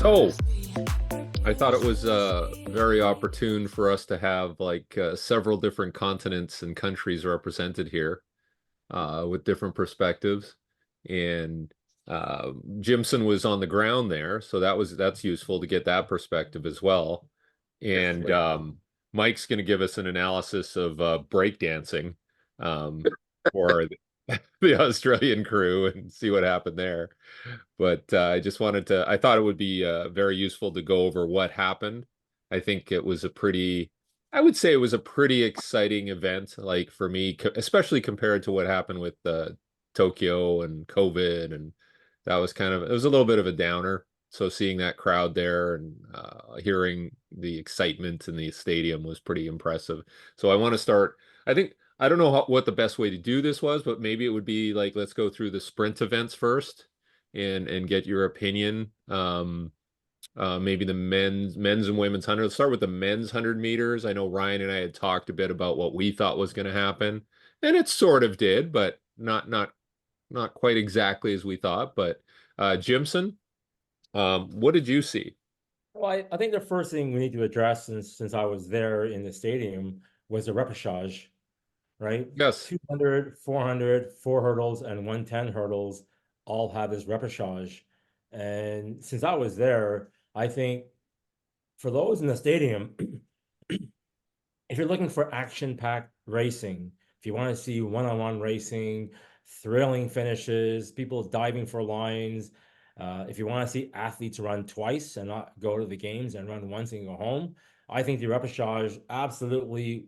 So I thought it was very opportune for us to have like several different continents and countries represented here with different perspectives. And Jimson was on the ground there, so that's useful to get that perspective as well. And Mike's going to give us an analysis of breakdancing for the Australian crew and see what happened there. But I thought it would be very useful to go over what happened. I think it was I would say it was a pretty exciting event, like for me, especially compared to what happened with Tokyo and COVID. And it was a little bit of a downer. So seeing that crowd there and hearing the excitement in the stadium was pretty impressive. So I want to start, I don't know what the best way to do this was, but maybe it would be like, let's go through the sprint events first and get your opinion. Maybe the men's and women's 100. Let's start with the men's 100 meters. I know Ryan and I had talked a bit about what we thought was going to happen, and it sort of did, but not quite exactly as we thought. But Jimson, what did you see? Well, I think the first thing we need to address, since I was there in the stadium, was the repechage, right? Yes. 200, 400, 4 hurdles, and 110 hurdles all have this repechage. And since I was there, I think for those in the stadium, if you're looking for action-packed racing, if you want to see one-on-one racing, thrilling finishes, people diving for lines, if you want to see athletes run twice and not go to the games and run once and go home, I think the repechage absolutely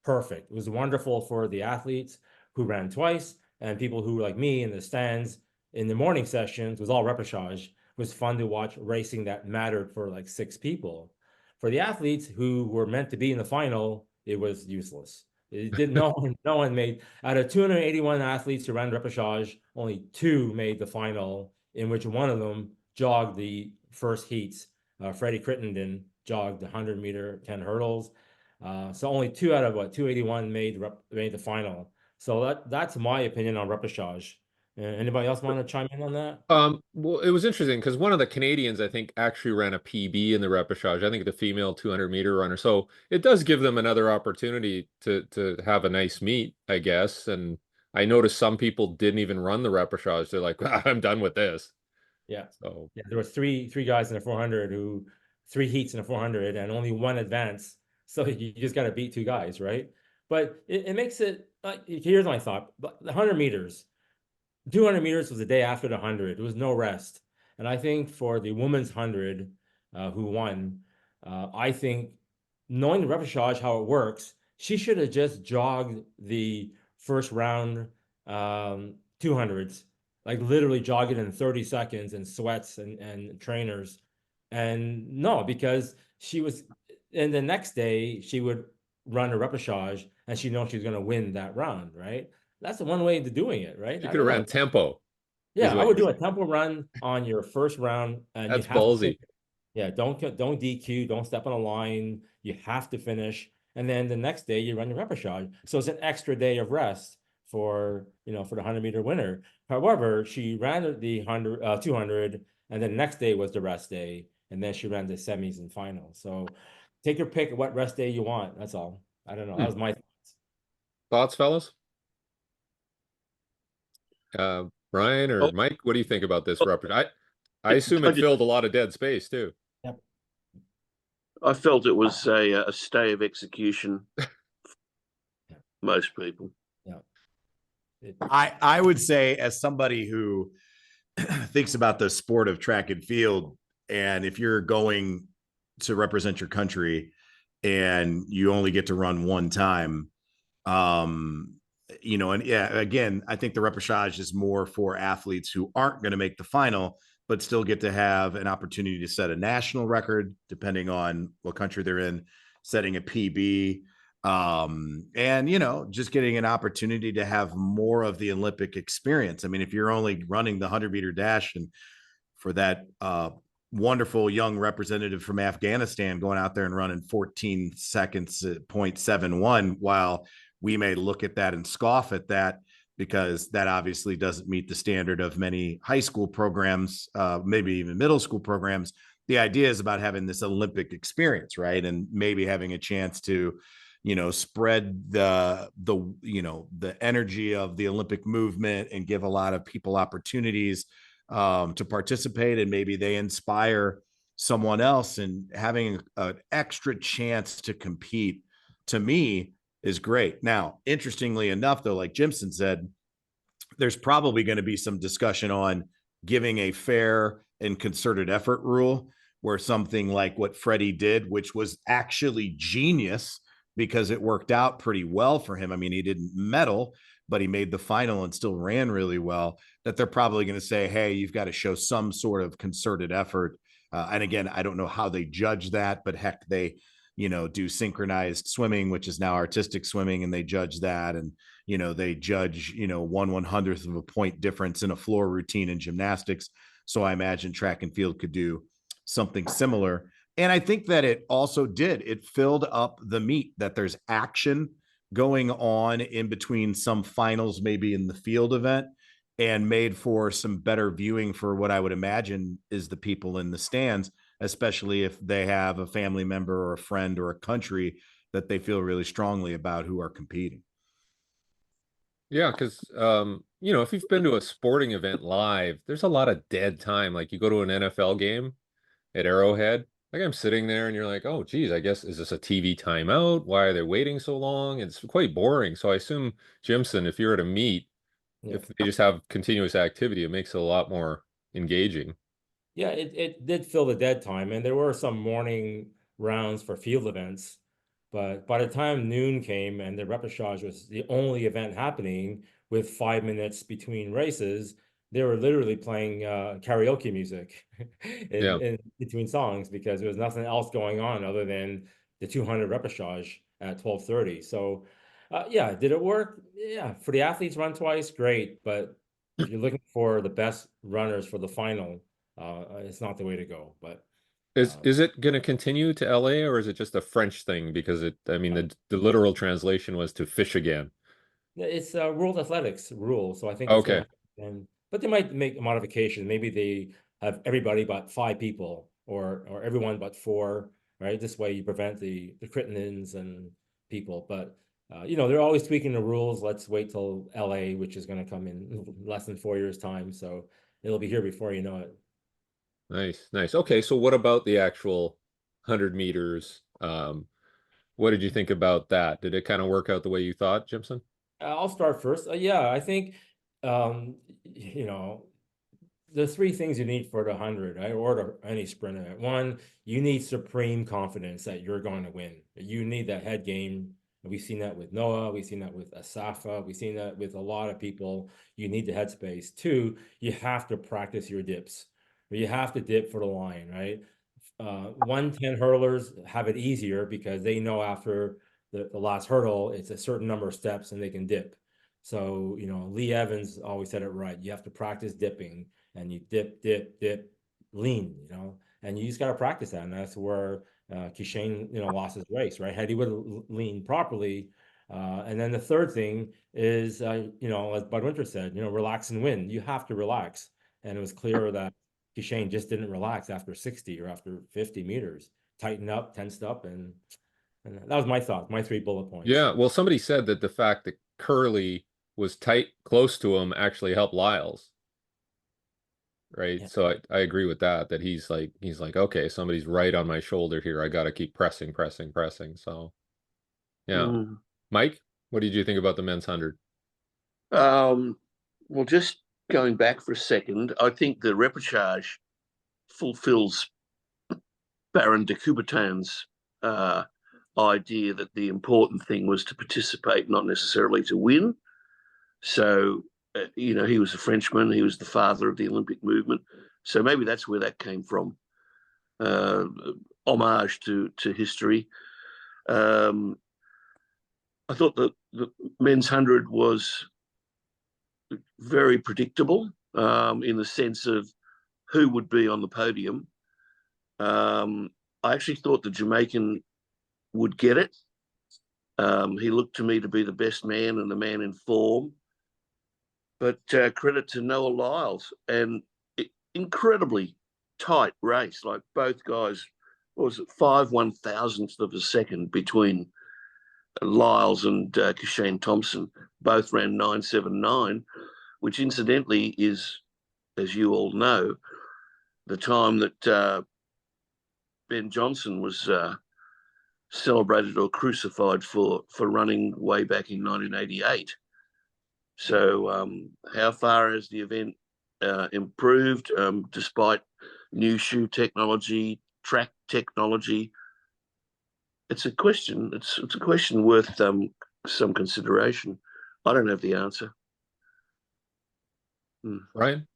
perfect. It was wonderful for the athletes who ran twice and people who, like me, in the stands in the morning sessions, was all repechage. It was fun to watch racing that mattered for like 6 people. For the athletes who were meant to be in the final, it was useless. It did no one made out of 281 athletes who ran repechage, only 2 made the final, in which one of them jogged the first heats. Freddie Crittenden jogged the 100-meter 10 hurdles. So only 2 out of 281 made the final. So that's my opinion on repechage. Anybody else want to chime in on that? Well, it was interesting because one of the Canadians, I think, actually ran a PB in the repechage. I think the female 200-meter runner. So it does give them another opportunity to have a nice meet, I guess. And I noticed some people didn't even run the repechage. They're like, I'm done with this. Yeah. So yeah, there were three guys in the 400 who 3 heats in the 400 and only 1 advance. So you just got to beat 2 guys, right? But it makes it like, here's my thought. The 100 meters. 200 meters was the day after the 100. There was no rest. And I think for the women's 100 who won, I think knowing the repechage, how it works, she should have just jogged the first round 200s, like literally jog it in 30 seconds in sweats and trainers. And no, because and the next day she would run a repechage and she knows she's going to win that round, right? That's the one way to doing it, right? you I could have don't know. ran tempo, is Yeah, I what would you're do a saying. tempo run on your first round, and you That's have to ballsy. finish. Yeah, don't DQ, don't step on a line. You have to finish, and then the next day you run your repechage. So it's an extra day of rest for for the 100-meter winner. However, she ran the 200, and then the next day was the rest day, and then she ran the semis and finals. So take your pick of what rest day you want. That's all. I don't know. That Hmm. was my thoughts. Thoughts, fellas? Ryan Oh, or Mike, what do you think about this repechage? I assume I it just filled a lot of dead space too. Yep. I felt it was a stay of execution. Yeah. Most people. Yeah. I would say, as somebody who thinks about the sport of track and field, and if you're going to represent your country and you only get to run one time, and yeah, again, I think the repechage is more for athletes who aren't going to make the final, but still get to have an opportunity to set a national record, depending on what country they're in, setting a PB, and just getting an opportunity to have more of the Olympic experience. I mean, if you're only running the 100-meter dash and for that wonderful young representative from Afghanistan going out there and running 14 seconds at 0.71, while we may look at that and scoff at that because that obviously doesn't meet the standard of many high school programs, maybe even middle school programs. The idea is about having this Olympic experience, right? And maybe having a chance to, spread the energy of the Olympic movement and give a lot of people opportunities to participate, and maybe they inspire someone else, and having an extra chance to compete, to me, is great. Now, interestingly enough, though, like Jimson said, there's probably going to be some discussion on giving a fair and concerted effort rule, where something like what Freddie did, which was actually genius because it worked out pretty well for him. I mean, he didn't medal, but he made the final and still ran really well, that they're probably going to say, hey, you've got to show some sort of concerted effort. And again, I don't know how they judge that, but heck, they, do synchronized swimming, which is now artistic swimming, and they judge that. And, they judge, 1/100th of a point difference in a floor routine in gymnastics. So I imagine track and field could do something similar. And I think that it also did. It filled up the meet, that there's action going on in between some finals, maybe in the field event, and made for some better viewing for what I would imagine is the people in the stands, especially if they have a family member or a friend or a country that they feel really strongly about who are competing. Yeah, because if you've been to a sporting event live, there's a lot of dead time. Like you go to an NFL game at Arrowhead, like I'm sitting there and you're like, oh, geez, I guess, is this a TV timeout? Why are they waiting so long? It's quite boring. So I assume, Jimson, if you're at a meet, Yeah. if they just have continuous activity, it makes it a lot more engaging. Yeah, it did fill the dead time, and there were some morning rounds for field events. But by the time noon came and the repechage was the only event happening with 5 minutes between races, they were literally playing karaoke music Yeah. in between songs, because there was nothing else going on other than the 200 repechage at 12:30. So, yeah, did it work? Yeah, for the athletes run twice, great. But if you're looking for the best runners for the final, it's not the way to go. But Is it going to continue to LA, or is it just a French thing? Because I mean, the literal translation was to fish again. it's a World Athletics rule, so I think it's Okay. gonna happen. But they might make a modification. Maybe they have everybody but 5 people, or everyone but 4. Right, this way you prevent the critinins and people. But they're always tweaking the rules. Let's wait till LA, which is going to come in less than 4 years' time. So it'll be here before you know it. Nice, nice. Okay, so what about the actual 100 meters? What did you think about that? Did it kind of work out the way you thought, Jimson? I'll start first. Yeah, I think um, you know the 3 things you need for the 100, right, or any sprint event. One, you need supreme confidence that you're going to win. You need that head game. We've seen that with Noah. We've seen that with Asafa. We've seen that with a lot of people. You need the headspace. 2, you have to practice your dips. You have to dip for the line, right? 110 hurlers have it easier because they know after the last hurdle, it's a certain number of steps and they can dip. So, Lee Evans always said it right. You have to practice dipping, and you dip, dip, dip, lean, and you just got to practice that. And that's where Kishane, lost his race, right? Had he would have leaned properly. And then the third thing is, as Bud Winter said, relax and win. You have to relax. And it was clear that Kishane just didn't relax after 60 or after 50 meters. Tighten up, tensed up, and that was my thought, my 3 bullet points. Yeah, well, somebody said that the fact that Curly was tight close to him actually helped Lyles. Right. Yeah. So I agree with that he's like, okay, somebody's right on my shoulder here. I got to keep pressing, pressing, pressing. So yeah. Mike, what did you think about the men's 100? Well, just going back for a second, I think the repechage fulfills Baron de Coubertin's idea that the important thing was to participate, not necessarily to win. So, he was a Frenchman. He was the father of the Olympic movement. So maybe that's where that came from. Homage to history. I thought that the men's 100 was very predictable in the sense of who would be on the podium. I actually thought the Jamaican would get it. He looked to me to be the best man and the man in form. But credit to Noah Lyles, and incredibly tight race. Like both guys, what was it, 5/1000th of a second between Lyles and Kashane Thompson. Both ran 9:79, which incidentally is, as you all know, the time that Ben Johnson was celebrated or crucified for running way back in 1988. So how far has the event improved despite new shoe technology, track technology? It's a question. It's a question worth some consideration. I don't have the answer. Ryan?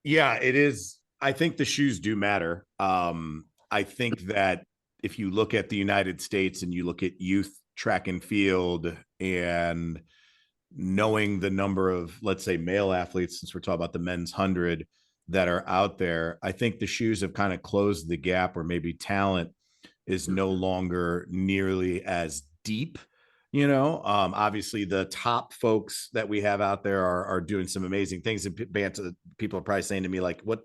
Yeah, it is. I think the shoes do matter. I think that if you look at the United States and you look at youth track and field, and knowing the number of, let's say, male athletes, since we're talking about the men's 100 that are out there, I think the shoes have kind of closed the gap, or maybe talent is no longer nearly as deep. Obviously the top folks that we have out there are doing some amazing things. And Banta, people are probably saying to me like, what,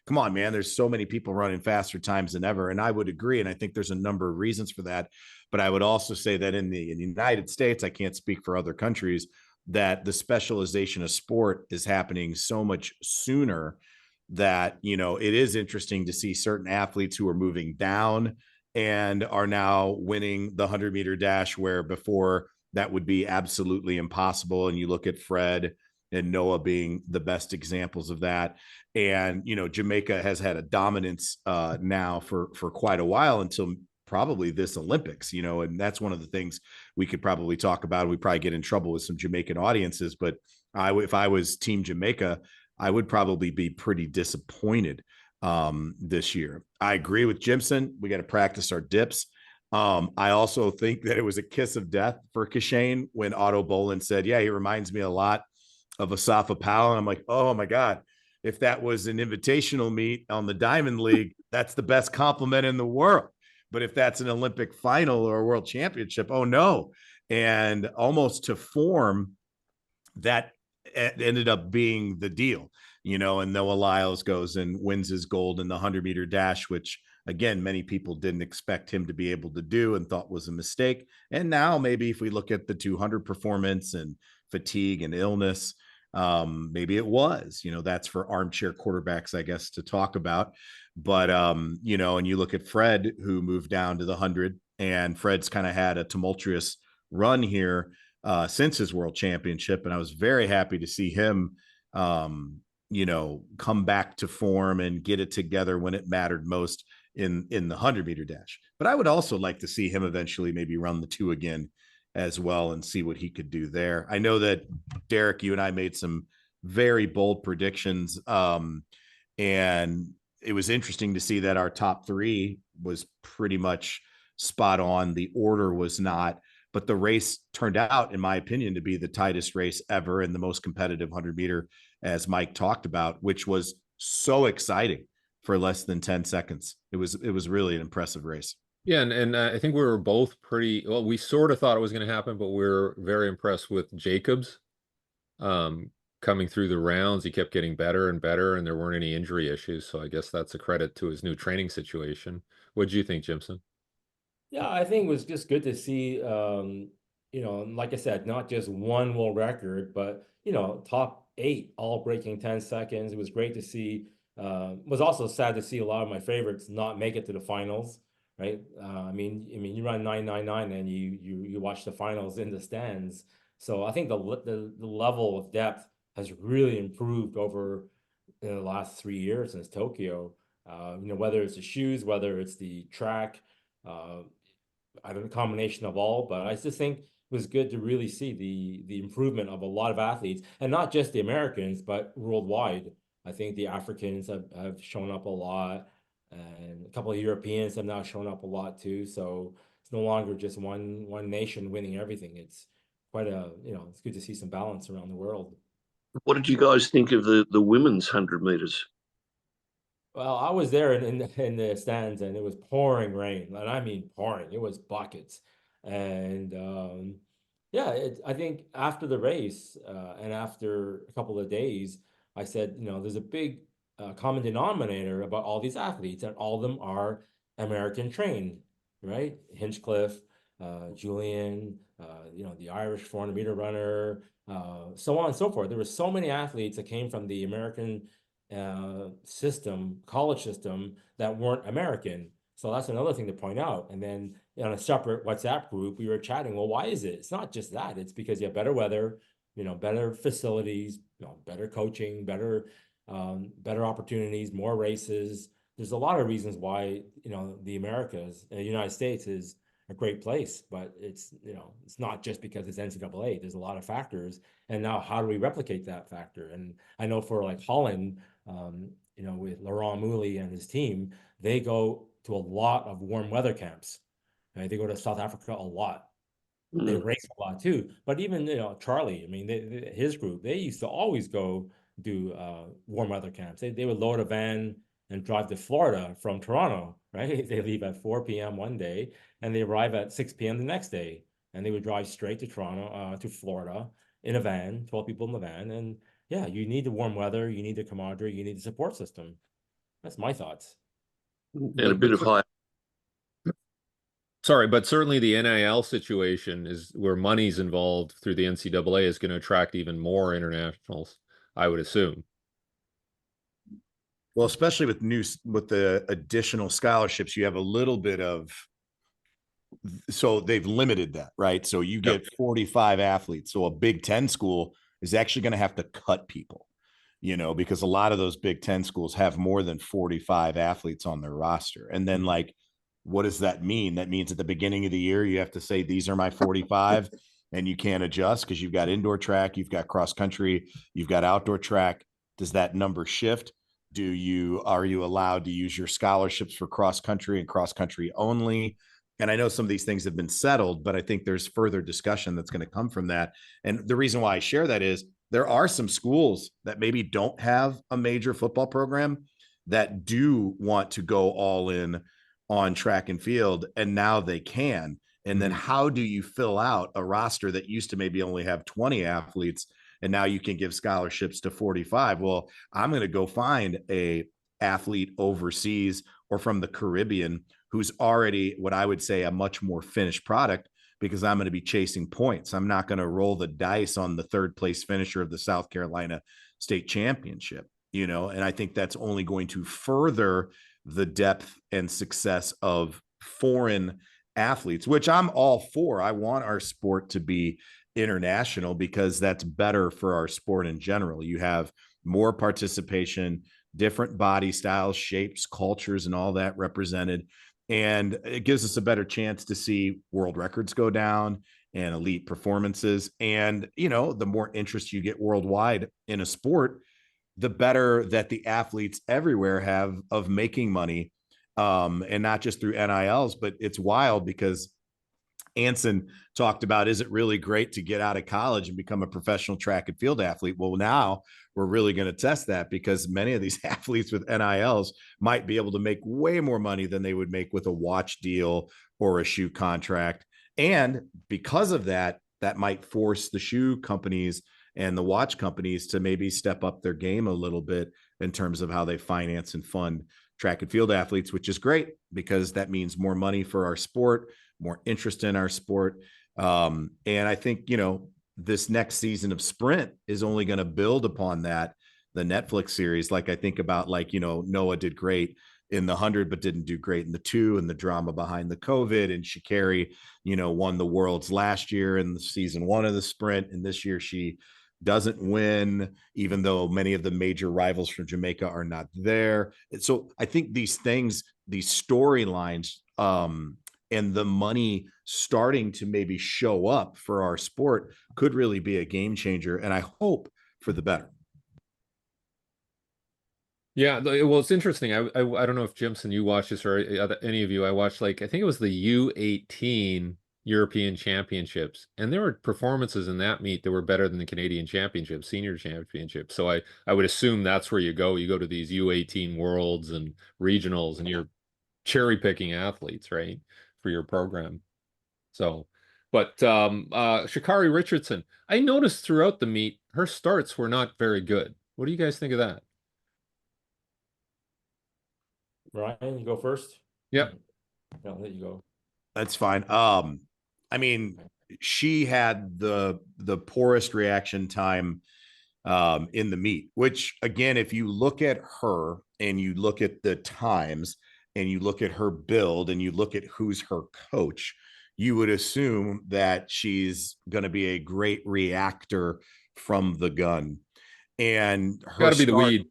come on, man, there's so many people running faster times than ever. And I would agree. And I think there's a number of reasons for that. But I would also say that in the United States, I can't speak for other countries, that the specialization of sport is happening so much sooner that, it is interesting to see certain athletes who are moving down and are now winning the 100-meter dash, where before that would be absolutely impossible. And you look at Fred and Noah being the best examples of that. And, Jamaica has had a dominance now for quite a while, until probably this Olympics, and that's one of the things we could probably talk about. We probably get in trouble with some Jamaican audiences, but if I was Team Jamaica, I would probably be pretty disappointed this year. I agree with Jimson. We got to practice our dips. I also think that it was a kiss of death for Kashane when Otto Bolin said, yeah, he reminds me a lot of Asafa Powell. And I'm like, oh my God, if that was an invitational meet on the Diamond League, that's the best compliment in the world. But if that's an Olympic final or a world championship, oh no. And almost to form, that ended up being the deal, and Noah Lyles goes and wins his gold in the 100-meter dash, which again, many people didn't expect him to be able to do and thought was a mistake. And now maybe if we look at the 200 performance and fatigue and illness, maybe it was, that's for armchair quarterbacks, I guess, to talk about. But, and you look at Fred, who moved down to the 100, and Fred's kind of had a tumultuous run here since his world championship. And I was very happy to see him, come back to form and get it together when it mattered most in the 100-meter dash. But I would also like to see him eventually maybe run the 2 again as well and see what he could do there. I know that Derek, you and I made some very bold predictions. And it was interesting to see that our top 3 was pretty much spot on. The order was not, but the race turned out, in my opinion, to be the tightest race ever and the most competitive 100-meter, as Mike talked about, which was so exciting for less than 10 seconds. It was really an impressive race. Yeah, and I think we were both pretty, well, we sort of thought it was going to happen, but we were very impressed with Jacobs coming through the rounds. He kept getting better and better, and there weren't any injury issues. So I guess that's a credit to his new training situation. What do you think, Jimson? Yeah, I think it was just good to see, like I said, not just one world record, but, top 8 all breaking 10 seconds. It was great to see. Was also sad to see a lot of my favorites not make it to the finals, right? I mean, you run 9:99 and you watch the finals in the stands. So I think the level of depth has really improved over the last 3 years since Tokyo. Whether it's the shoes, whether it's the track, I don't know, combination of all, but I just think it was good to really see the improvement of a lot of athletes, and not just the Americans, but worldwide. I think the Africans have shown up a lot, and a couple of Europeans have now shown up a lot too. So it's no longer just one nation winning everything. It's quite it's good to see some balance around the world. What did you guys think of the women's 100 meters? Well, I was there in the stands, and it was pouring rain, and I mean pouring. It was buckets, and yeah, I think after the race and after a couple of days, I said, there's a big common denominator about all these athletes, and all of them are American trained, right? Hinchcliffe, Julian, the Irish 400-meter runner, so on and so forth. There were so many athletes that came from the American system, college system, that weren't American. So that's another thing to point out. And then on a separate WhatsApp group, we were chatting, well, why is it? It's not just that. It's because you have better weather, better facilities, better coaching, better opportunities, more races. There's a lot of reasons why, the Americas, the United States is a great place, but it's not just because it's NCAA. There's a lot of factors. And now how do we replicate that factor? And I know for like Holland, with Laurent Moulay and his team, they go to a lot of warm weather camps. Right? They go to South Africa a lot. They Mm. race a lot too. But even Charlie, I mean, his group, they used to always go do warm weather camps. They would load a van and drive to Florida from Toronto. Right? They leave at 4 p.m. one day and they arrive at 6 p.m. the next day, and they would drive straight to Toronto to Florida in a van, 12 people in the van, and yeah, you need the warm weather, you need the camaraderie, you need the support system. That's my thoughts. And a bit of high. Sorry, but certainly the NIL situation is where money's involved through the NCAA is going to attract even more internationals, I would assume. Well, especially with the additional scholarships, you have a little bit of, so they've limited that, right? So you get 45 athletes. So a Big Ten school is actually going to have to cut people, because a lot of those Big Ten schools have more than 45 athletes on their roster. And then like, what does that mean? That means at the beginning of the year, you have to say, these are my 45 and you can't adjust because you've got indoor track, you've got cross country, you've got outdoor track. Does that number shift? Are you allowed to use your scholarships for cross country and cross country only? And I know some of these things have been settled, but I think there's further discussion that's going to come from that. And the reason why I share that is there are some schools that maybe don't have a major football program that do want to go all in on track and field, and now they can. And then how do you fill out a roster that used to maybe only have 20 athletes and now you can give scholarships to 45? Well, I'm going to go find a athlete overseas or from the Caribbean who's already what I would say a much more finished product, because I'm going to be chasing points. I'm not going to roll the dice on the third place finisher of the South Carolina State Championship, and I think that's only going to further the depth and success of foreign athletes, which I'm all for. I want our sport to be international because that's better for our sport in general. You have more participation, different body styles, shapes, cultures, and all that represented. And it gives us a better chance to see world records go down and elite performances. And, the more interest you get worldwide in a sport, the better that the athletes everywhere have of making money. And not just through NILs, but it's wild because Hansen talked about, is it really great to get out of college and become a professional track and field athlete? Well, now we're really going to test that, because many of these athletes with NILs might be able to make way more money than they would make with a watch deal or a shoe contract. And because of that, that might force the shoe companies and the watch companies to maybe step up their game a little bit in terms of how they finance and fund track and field athletes, which is great because that means more money for our sport, more interest in our sport. And I think, this next season of Sprint is only going to build upon that. The Netflix series, like I think about, Noah did great in the 100, but didn't do great in the 2, and the drama behind the COVID, and Sha'Carri, won the worlds last year in the season 1 of the Sprint. And this year she doesn't win, even though many of the major rivals from Jamaica are not there. And so I think these things, these storylines, and the money starting to maybe show up for our sport could really be a game changer. And I hope for the better. Yeah, well, it's interesting. I don't know if Jimson, you watched this, or any of you. I watched, I think it was the U18 European championships, and there were performances in that meet that were better than the Canadian championship, senior championship. So I would assume that's where you go. You go to these U18 worlds and regionals, and you're cherry picking athletes, right, for your program. So, but Sha'Carri Richardson, I noticed throughout the meet, her starts were not very good. What do you guys think of that? Ryan, you go first. Yep. I'll let you go. That's fine. I mean, she had the poorest reaction time in the meet, which again, if you look at her and you look at the times and you look at her build and you look at who's her coach, you would assume that she's going to be a great reactor from the gun. And her Got to be the weed.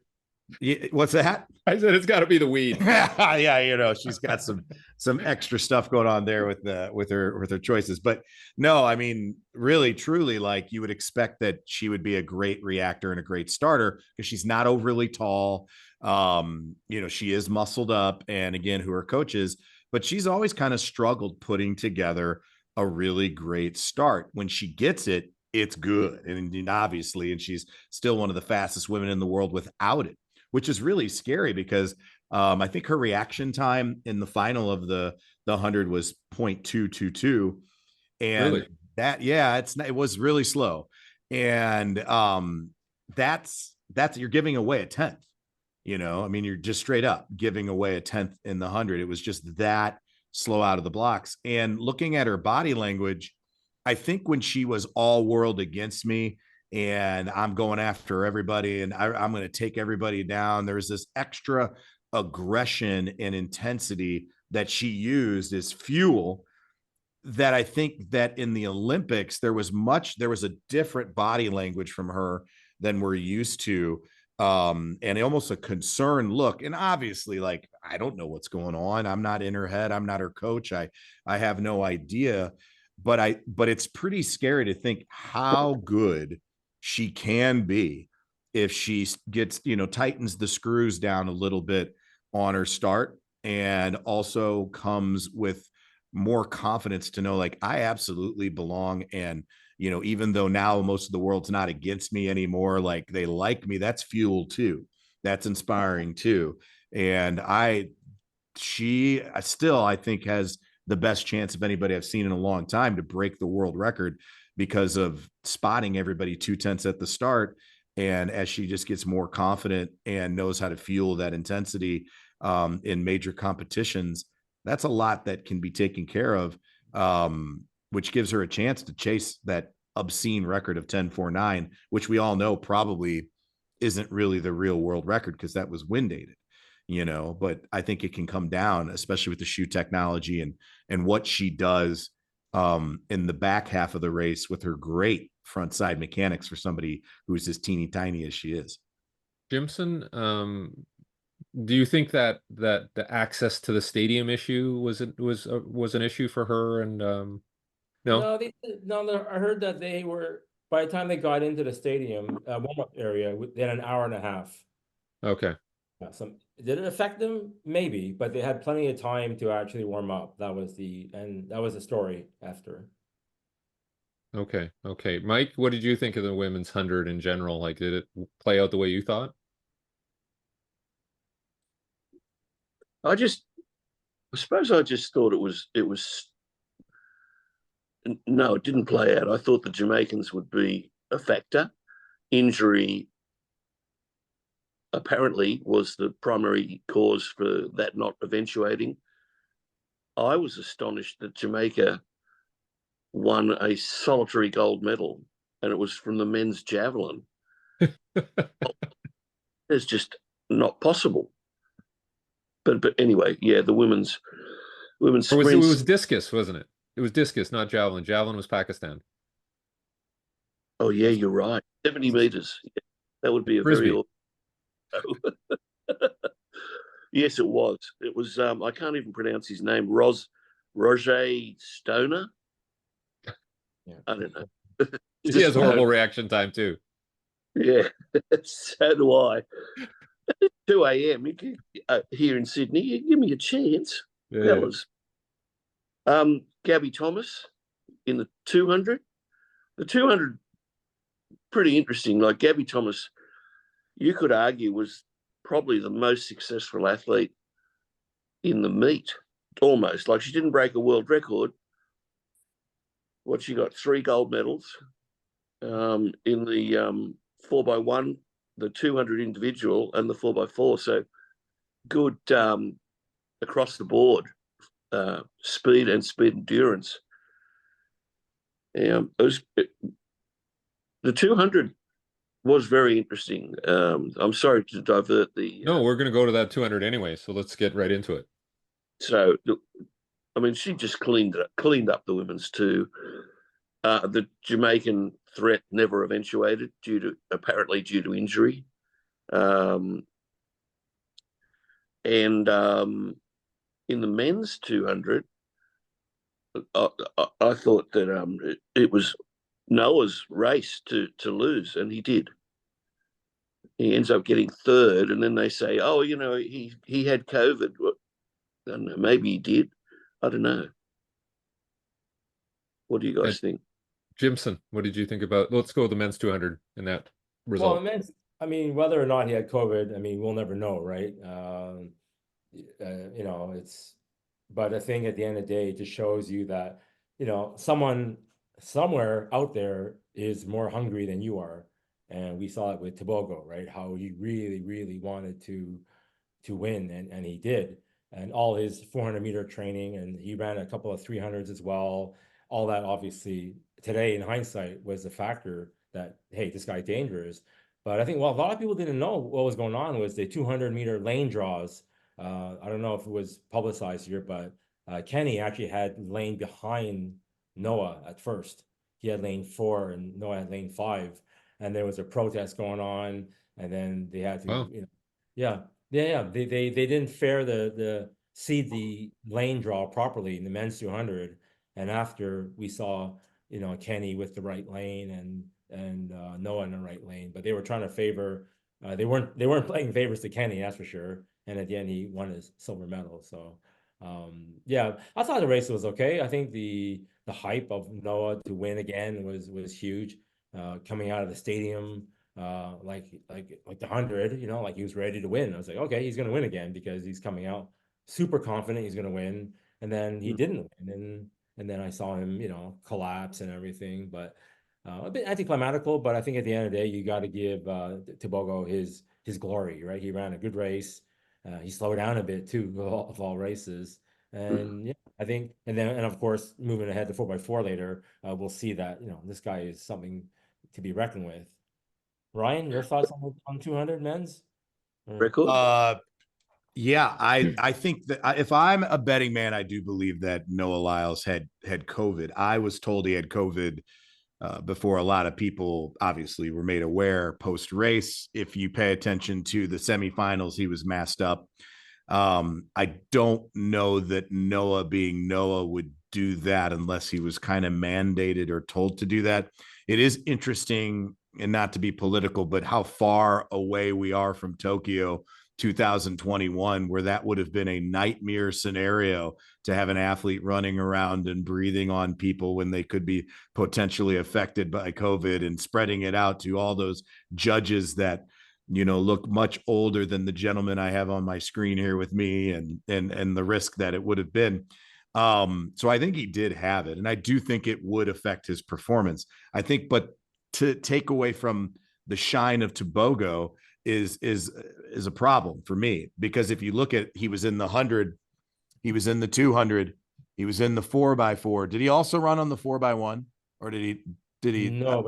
What's that? I said it's got to be the weed. Yeah, you know, she's got some extra stuff going on there with her choices. But no, I mean, really, truly, like you would expect that she would be a great reactor and a great starter because she's not overly tall. You know, she is muscled up, and again, who her coach is, but she's always kind of struggled putting together a really great start. When she gets it, it's good. And obviously, and she's still one of the fastest women in the world without it, which is really scary because I think her reaction time in the final of the 100 was 0.222. And Really? that, yeah, it was really slow. And that's you're giving away a 10th. You know, I mean, you're just straight up giving away a 10th in the 100. It was just that slow out of the blocks. And looking at her body language, I think when she was all world against me and I'm going after everybody and I'm going to take everybody down, there's this extra aggression and intensity that she used as fuel that I think that in the Olympics, there was a different body language from her than we're used to. And almost a concerned look. And obviously, like, I don't know what's going on. I'm not in her head. I'm not her coach. I have no idea, but it's pretty scary to think how good she can be if she gets, you know, tightens the screws down a little bit on her start and also comes with more confidence to know, like, I absolutely belong. And, you know, even though now most of the world's not against me anymore, like they like me, that's fuel too. That's inspiring too. And she still, I think, has the best chance of anybody I've seen in a long time to break the world record because of spotting everybody 2/10 at the start. And as she just gets more confident and knows how to fuel that intensity in major competitions, that's a lot that can be taken care of, which gives her a chance to chase that obscene record of 10.49, which we all know probably isn't really the real world record because that was wind dated, you know. But I think it can come down, especially with the shoe technology and what she does in the back half of the race with her great front side mechanics for somebody who's as teeny tiny as she is. Jimson, do you think that the access to the stadium issue was an issue for her? And no, I heard that they were, by the time they got into the stadium warm-up area, they had an hour and a half. Okay. Did it affect them? Maybe, but they had plenty of time to actually warm up. That was the story after. Okay. Mike, what did you think of the women's 100 in general? Like, did it play out the way you thought? I suppose I just thought it was no, it didn't play out. I thought the Jamaicans would be a factor. Injury apparently was the primary cause for that not eventuating. I was astonished that Jamaica won a solitary gold medal, and it was from the men's javelin. It's just not possible. But anyway, yeah, the women's sprints. It was discus, wasn't it? It was discus, not javelin. Javelin was Pakistan. Oh yeah, you're right. 70 meters. Yeah, that would be a Frisbee. very. Yes, it was. It was. I can't even pronounce his name. Roger Stoner. Yeah. I don't know. He has horrible reaction time too. Yeah, so do I. 2 a.m. Here in Sydney. You give me a chance, fellas. Gabby Thomas. in the 200. The 200, pretty interesting. Like Gabby Thomas, you could argue was probably the most successful athlete in the meet, almost. Like she didn't break a world record. What, she got 3 gold medals in the 4x1, the 200 individual, and the 4x4. So good across the board, speed and speed endurance. The 200 was very interesting. I'm sorry to divert the. No, we're going to go to that 200 anyway, so let's get right into it. So, I mean, she just cleaned up the women's too. The Jamaican threat never eventuated apparently due to injury. And in the men's 200, I thought that it was Noah's race to lose, and he did. He ends up getting 3rd, and then they say, "Oh, you know, he had COVID." Well, I don't know, maybe he did. I don't know. What do you guys think? Jimson, what did you think about? Let's go with the men's 200 in that result. Well, men's, I mean, whether or not he had COVID, I mean, we'll never know, right? You know, but I think at the end of the day, it just shows you that, you know, someone somewhere out there is more hungry than you are. And we saw it with Tobago, right? How he really, really wanted to win, and he did. And all his 400-meter training, and he ran a couple of 300s as well. All that obviously today in hindsight was a factor that, hey, this guy dangerous. But I think, well, a lot of people didn't know what was going on was the 200-meter lane draws. I don't know if it was publicized here, but Kenny actually had lane behind Noah at first. He had lane 4 and Noah had lane 5. And there was a protest going on, and then they had to, Wow. you know, yeah. They didn't seed the lane draw properly in the men's 200. And after we saw, you know, Kenny with the right lane and Noah in the right lane, but they were trying to favor. They weren't playing favors to Kenny, that's for sure. And at the end, he won his silver medal. So, yeah, I thought the race was okay. I think the hype of Noah to win again was huge. Coming out of the stadium, like the 100, you know, like he was ready to win. I was like, okay, he's gonna win again because he's coming out super confident he's gonna win, and then he didn't win, and then I saw him, you know, collapse and everything. But a bit anticlimactical. But I think at the end of the day, you got to give Tobago his glory, right? He ran a good race. He slowed down a bit too of all races. And yeah, I think, and of course, moving ahead to 4x4 later, we'll see that, you know, this guy is something to be reckoned with. Ryan, your thoughts on 200 men's? Record? Yeah, I think that if I'm a betting man, I do believe that Noah Lyles had COVID. I was told he had COVID before a lot of people obviously were made aware post race. If you pay attention to the semifinals, he was masked up. I don't know that Noah, being Noah, would do that unless he was kind of mandated or told to do that. It is interesting, and not to be political, but how far away we are from Tokyo 2021, where that would have been a nightmare scenario to have an athlete running around and breathing on people when they could be potentially affected by COVID, and spreading it out to all those judges that, you know, look much older than the gentleman I have on my screen here with me, and the risk that it would have been. So I think he did have it, and I do think it would affect his performance. I think, but to take away from the shine of Tobago is a problem for me, because if you look at, he was in the 100, he was in the 200, he was in the 4x4. Did he also run on the 4x1, or did he? No,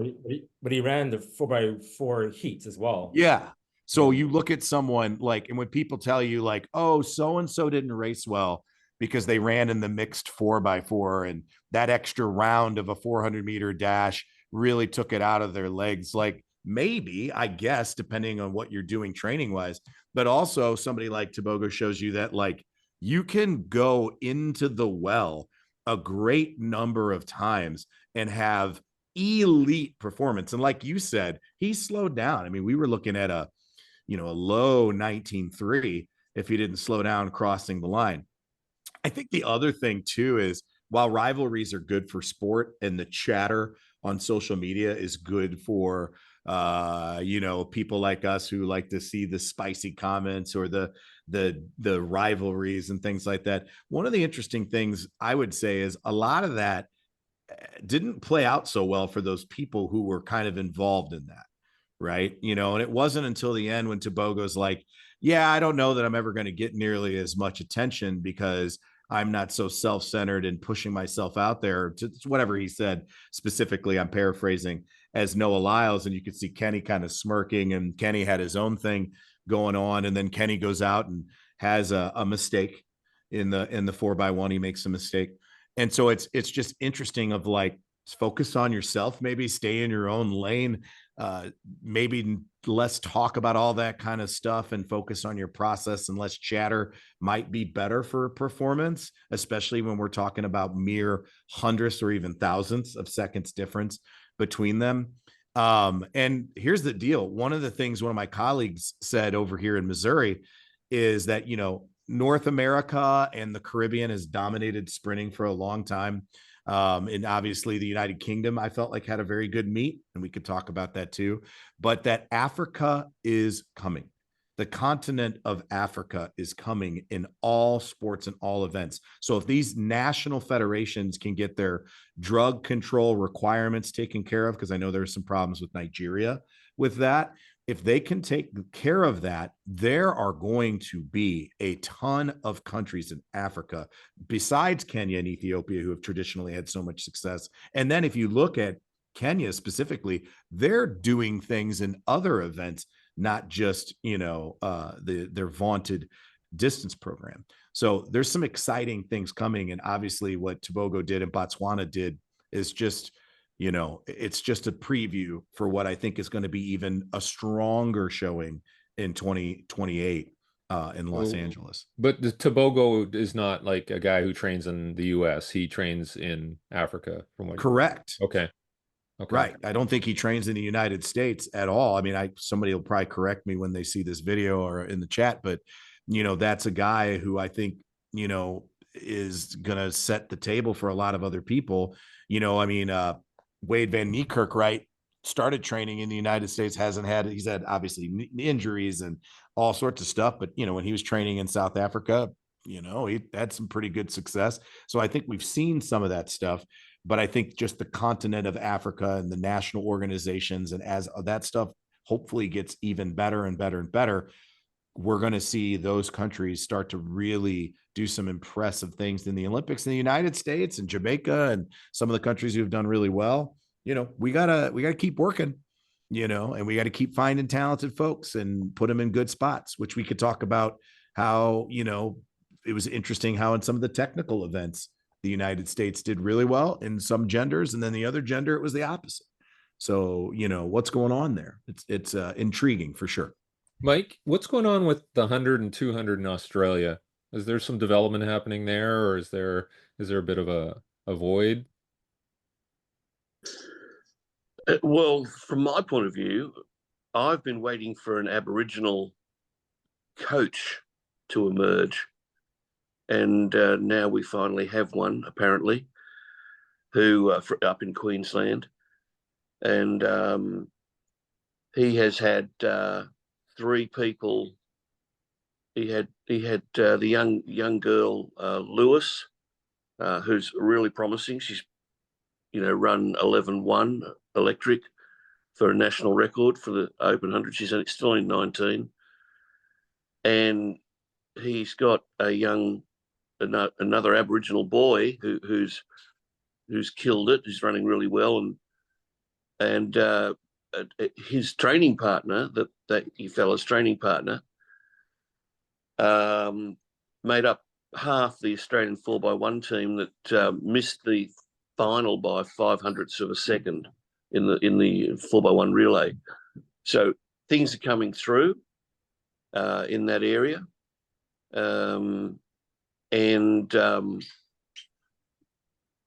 but he ran the 4x4 heats as well. Yeah. So you look at someone like, and when people tell you like, oh, so and so didn't race well because they ran in the mixed 4x4, and that extra round of a 400-meter dash really took it out of their legs. Like, maybe, I guess, depending on what you're doing training wise, but also somebody like Tobago shows you that, like, you can go into the well a great number of times and have elite performance. And like you said, he slowed down. I mean, we were looking at a low 19.3 if he didn't slow down crossing the line. I think the other thing too is while rivalries are good for sport and the chatter on social media is good for people like us who like to see the spicy comments or the rivalries and things like that. One of the interesting things I would say is a lot of that didn't play out so well for those people who were kind of involved in that. Right. And it wasn't until the end when Tobogo's like, yeah, I don't know that I'm ever going to get nearly as much attention because I'm not so self-centered and pushing myself out there to whatever he said specifically. I'm paraphrasing as Noah Lyles. And you could see Kenny kind of smirking, and Kenny had his own thing going on. And then Kenny goes out and has a mistake in the 4x1. He makes a mistake. And so it's just interesting of like, focus on yourself, maybe stay in your own lane, maybe less talk about all that kind of stuff and focus on your process, and less chatter might be better for performance, especially when we're talking about mere hundredths or even thousandths of seconds difference between them. And here's the deal. One of the things one of my colleagues said over here in Missouri is that, North America and the Caribbean has dominated sprinting for a long time. And obviously the United Kingdom, I felt like, had a very good meet, and we could talk about that too, but that Africa is coming. The continent of Africa is coming in all sports and all events. So if these national federations can get their drug control requirements taken care of, because I know there's some problems with Nigeria with that, if they can take care of that, there are going to be a ton of countries in Africa besides Kenya and Ethiopia who have traditionally had so much success. And then if you look at Kenya specifically, they're doing things in other events, not just, their vaunted distance program. So there's some exciting things coming. And obviously what Tobogo did and Botswana did is just, it's just a preview for what I think is going to be even a stronger showing in 2028 in Los Angeles. But the Tobogo is not like a guy who trains in the US. He trains in Africa from what. Correct. Okay. Right. I don't think he trains in the United States at all. I mean, somebody will probably correct me when they see this video or in the chat, but that's a guy who I think, is going to set the table for a lot of other people. Wade Van Niekerk, right, started training in the United States, he's had obviously injuries and all sorts of stuff. But, when he was training in South Africa, he had some pretty good success. So I think we've seen some of that stuff, but I think just the continent of Africa and the national organizations, and as that stuff hopefully gets even better and better and better, we're going to see those countries start to really do some impressive things in the Olympics. In the United States and Jamaica and some of the countries who've done really well, we gotta keep working, and we got to keep finding talented folks and put them in good spots, which we could talk about how, it was interesting how in some of the technical events, the United States did really well in some genders, and then the other gender, it was the opposite. So, what's going on there? It's intriguing for sure. Mike, what's going on with the 100 and 200 in Australia? Is there some development happening there, or is there a bit of a void? Well, from my point of view, I've been waiting for an Aboriginal coach to emerge, and now we finally have one, apparently, who up in Queensland, and he has had 3 people. He had the young girl Lewis, who's really promising. She's run 11:1 electric for a national record for the Open 100. She's still only 19, and he's got another Aboriginal boy who's killed it. Who's running really well, and his training partner, that fella's training partner, made up half the Australian 4x1 team that missed the final by 500ths of a second in the 4x1 relay. So things are coming through in that area, and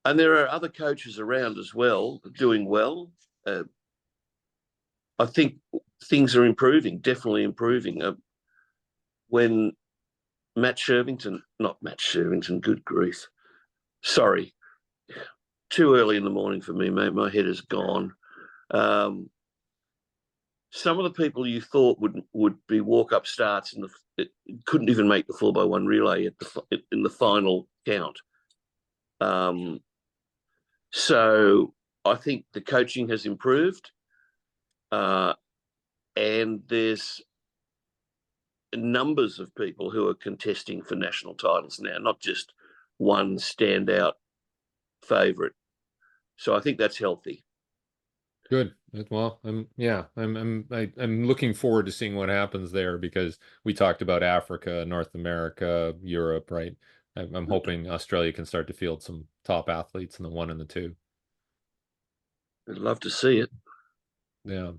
there are other coaches around as well doing well. I think things are improving, definitely improving. When not Matt Shervington, good grief. Sorry, too early in the morning for me, mate. My head is gone. Some of the people you thought would be walk-up starts couldn't even make the 4x1 relay in the final count. So I think the coaching has improved, and there's numbers of people who are contesting for national titles now, not just one standout favourite. So I think that's healthy. Good. Well, I'm looking forward to seeing what happens there, because we talked about Africa, North America, Europe, right? I'm hoping Australia can start to field some top athletes in the 1 and the 2. I'd love to see it. Yeah.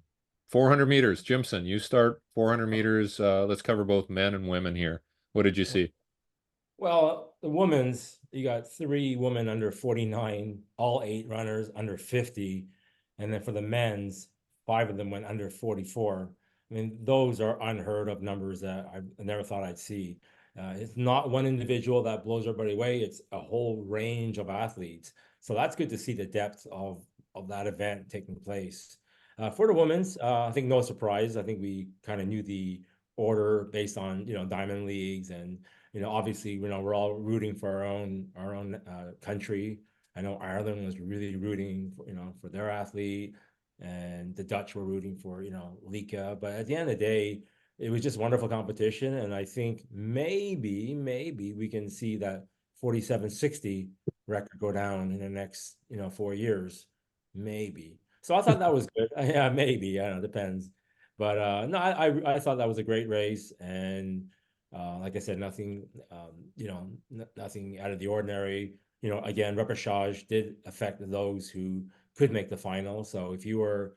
400 meters. Jimson, you start 400 meters. Let's cover both men and women here. What did you see? Well, the women's, you got 3 women under 49, all 8 runners under 50. And then for the men's, 5 of them went under 44. I mean, those are unheard of numbers that I never thought I'd see. It's not one individual that blows everybody away. It's a whole range of athletes. So that's good to see the depth of that event taking place. For the women's, I think no surprise. I think we kind of knew the order based on, diamond leagues, and, obviously, we're all rooting for our own country. I know Ireland was really rooting for, for their athlete, and the Dutch were rooting for, Lika. But at the end of the day, it was just wonderful competition. And I think maybe we can see that 47.60 record go down in the next, 4 years, maybe. So I thought that was good. Yeah, maybe. I don't know, depends. But no, I thought that was a great race, and like I said, nothing, nothing out of the ordinary. Again, repechage did affect those who could make the final. So if you were,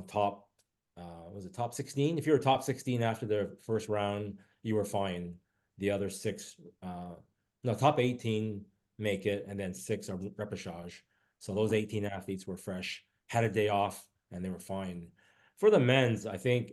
top, was it top 16? If you were top 16 after the first round, you were fine. The other 6, no, top 18 make it, and then 6 are repechage. So those 18 athletes were fresh, had a day off, and they were fine. For the men's, I think,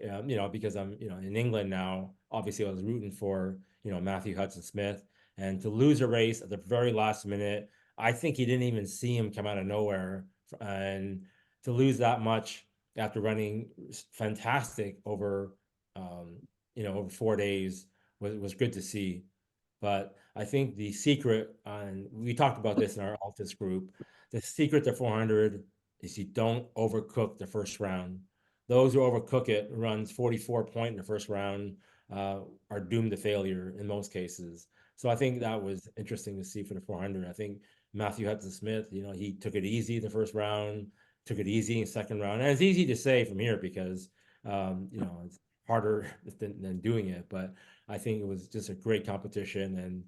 because I'm, in England now, obviously I was rooting for, Matthew Hudson-Smith, and to lose a race at the very last minute, I think he didn't even see him come out of nowhere. And to lose that much after running fantastic over, over 4 days was good to see. But I think the secret, and we talked about this in our Altus group, the secret to 400 is you don't overcook the first round. Those who overcook it, runs 44 point in the first round, are doomed to failure in most cases. So I think that was interesting to see for the 400. I think Matthew Hudson-Smith, he took it easy the first round, took it easy in second round. And it's easy to say from here because, it's harder than doing it. But I think it was just a great competition.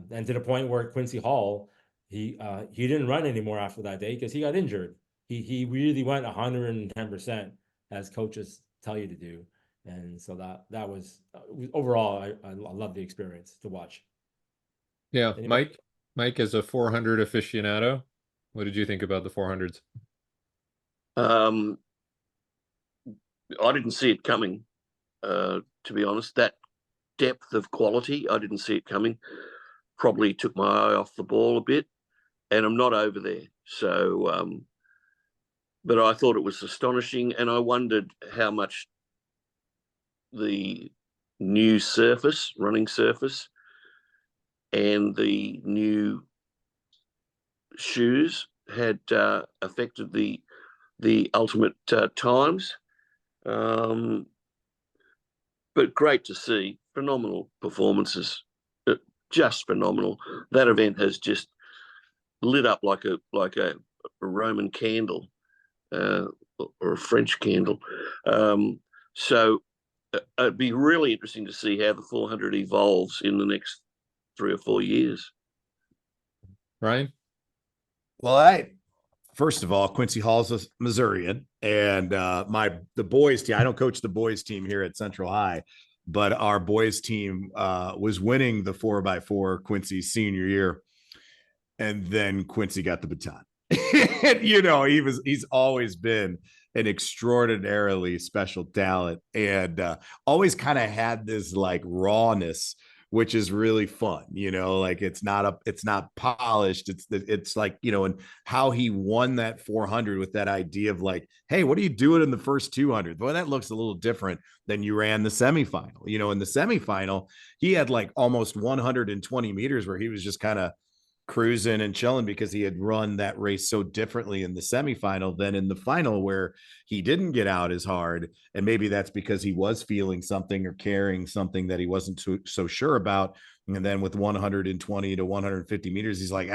And to the point where Quincy Hall, he didn't run anymore after that day because he got injured. He really went 110%, as coaches tell you to do. And so that was overall, I love the experience to watch. Yeah, Anybody? Mike, as a 400 aficionado, what did you think about the 400s? I didn't see it coming, to be honest. That depth of quality, I didn't see it coming. Probably took my eye off the ball a bit, and I'm not over there. So, but I thought it was astonishing, and I wondered how much the new running surface, and the new shoes had affected the ultimate times. But great to see. Phenomenal performances, just phenomenal. That event has just lit up like a Roman candle, or a French candle. So it'd be really interesting to see how the 400 evolves in the next 3 or 4 years. Ryan? Well, first of all, Quincy Hall's a Missourian, and the boys team. I don't coach the boys team here at Central High, but our boys team was winning the 4x4 Quincy's senior year, and then Quincy got the baton. He's always been an extraordinarily special talent, and always kind of had this like rawness which is really fun. Like it's not polished. It's like, and how he won that 400 with that idea of like, hey, what are you doing in the first 200? Well, that looks a little different than you ran the semifinal. In the semifinal, he had like almost 120 meters where he was just kind of cruising and chilling because he had run that race so differently in the semifinal than in the final, where he didn't get out as hard. And maybe that's because he was feeling something or carrying something that he wasn't so sure about. And then with 120 to 150 meters, he's like,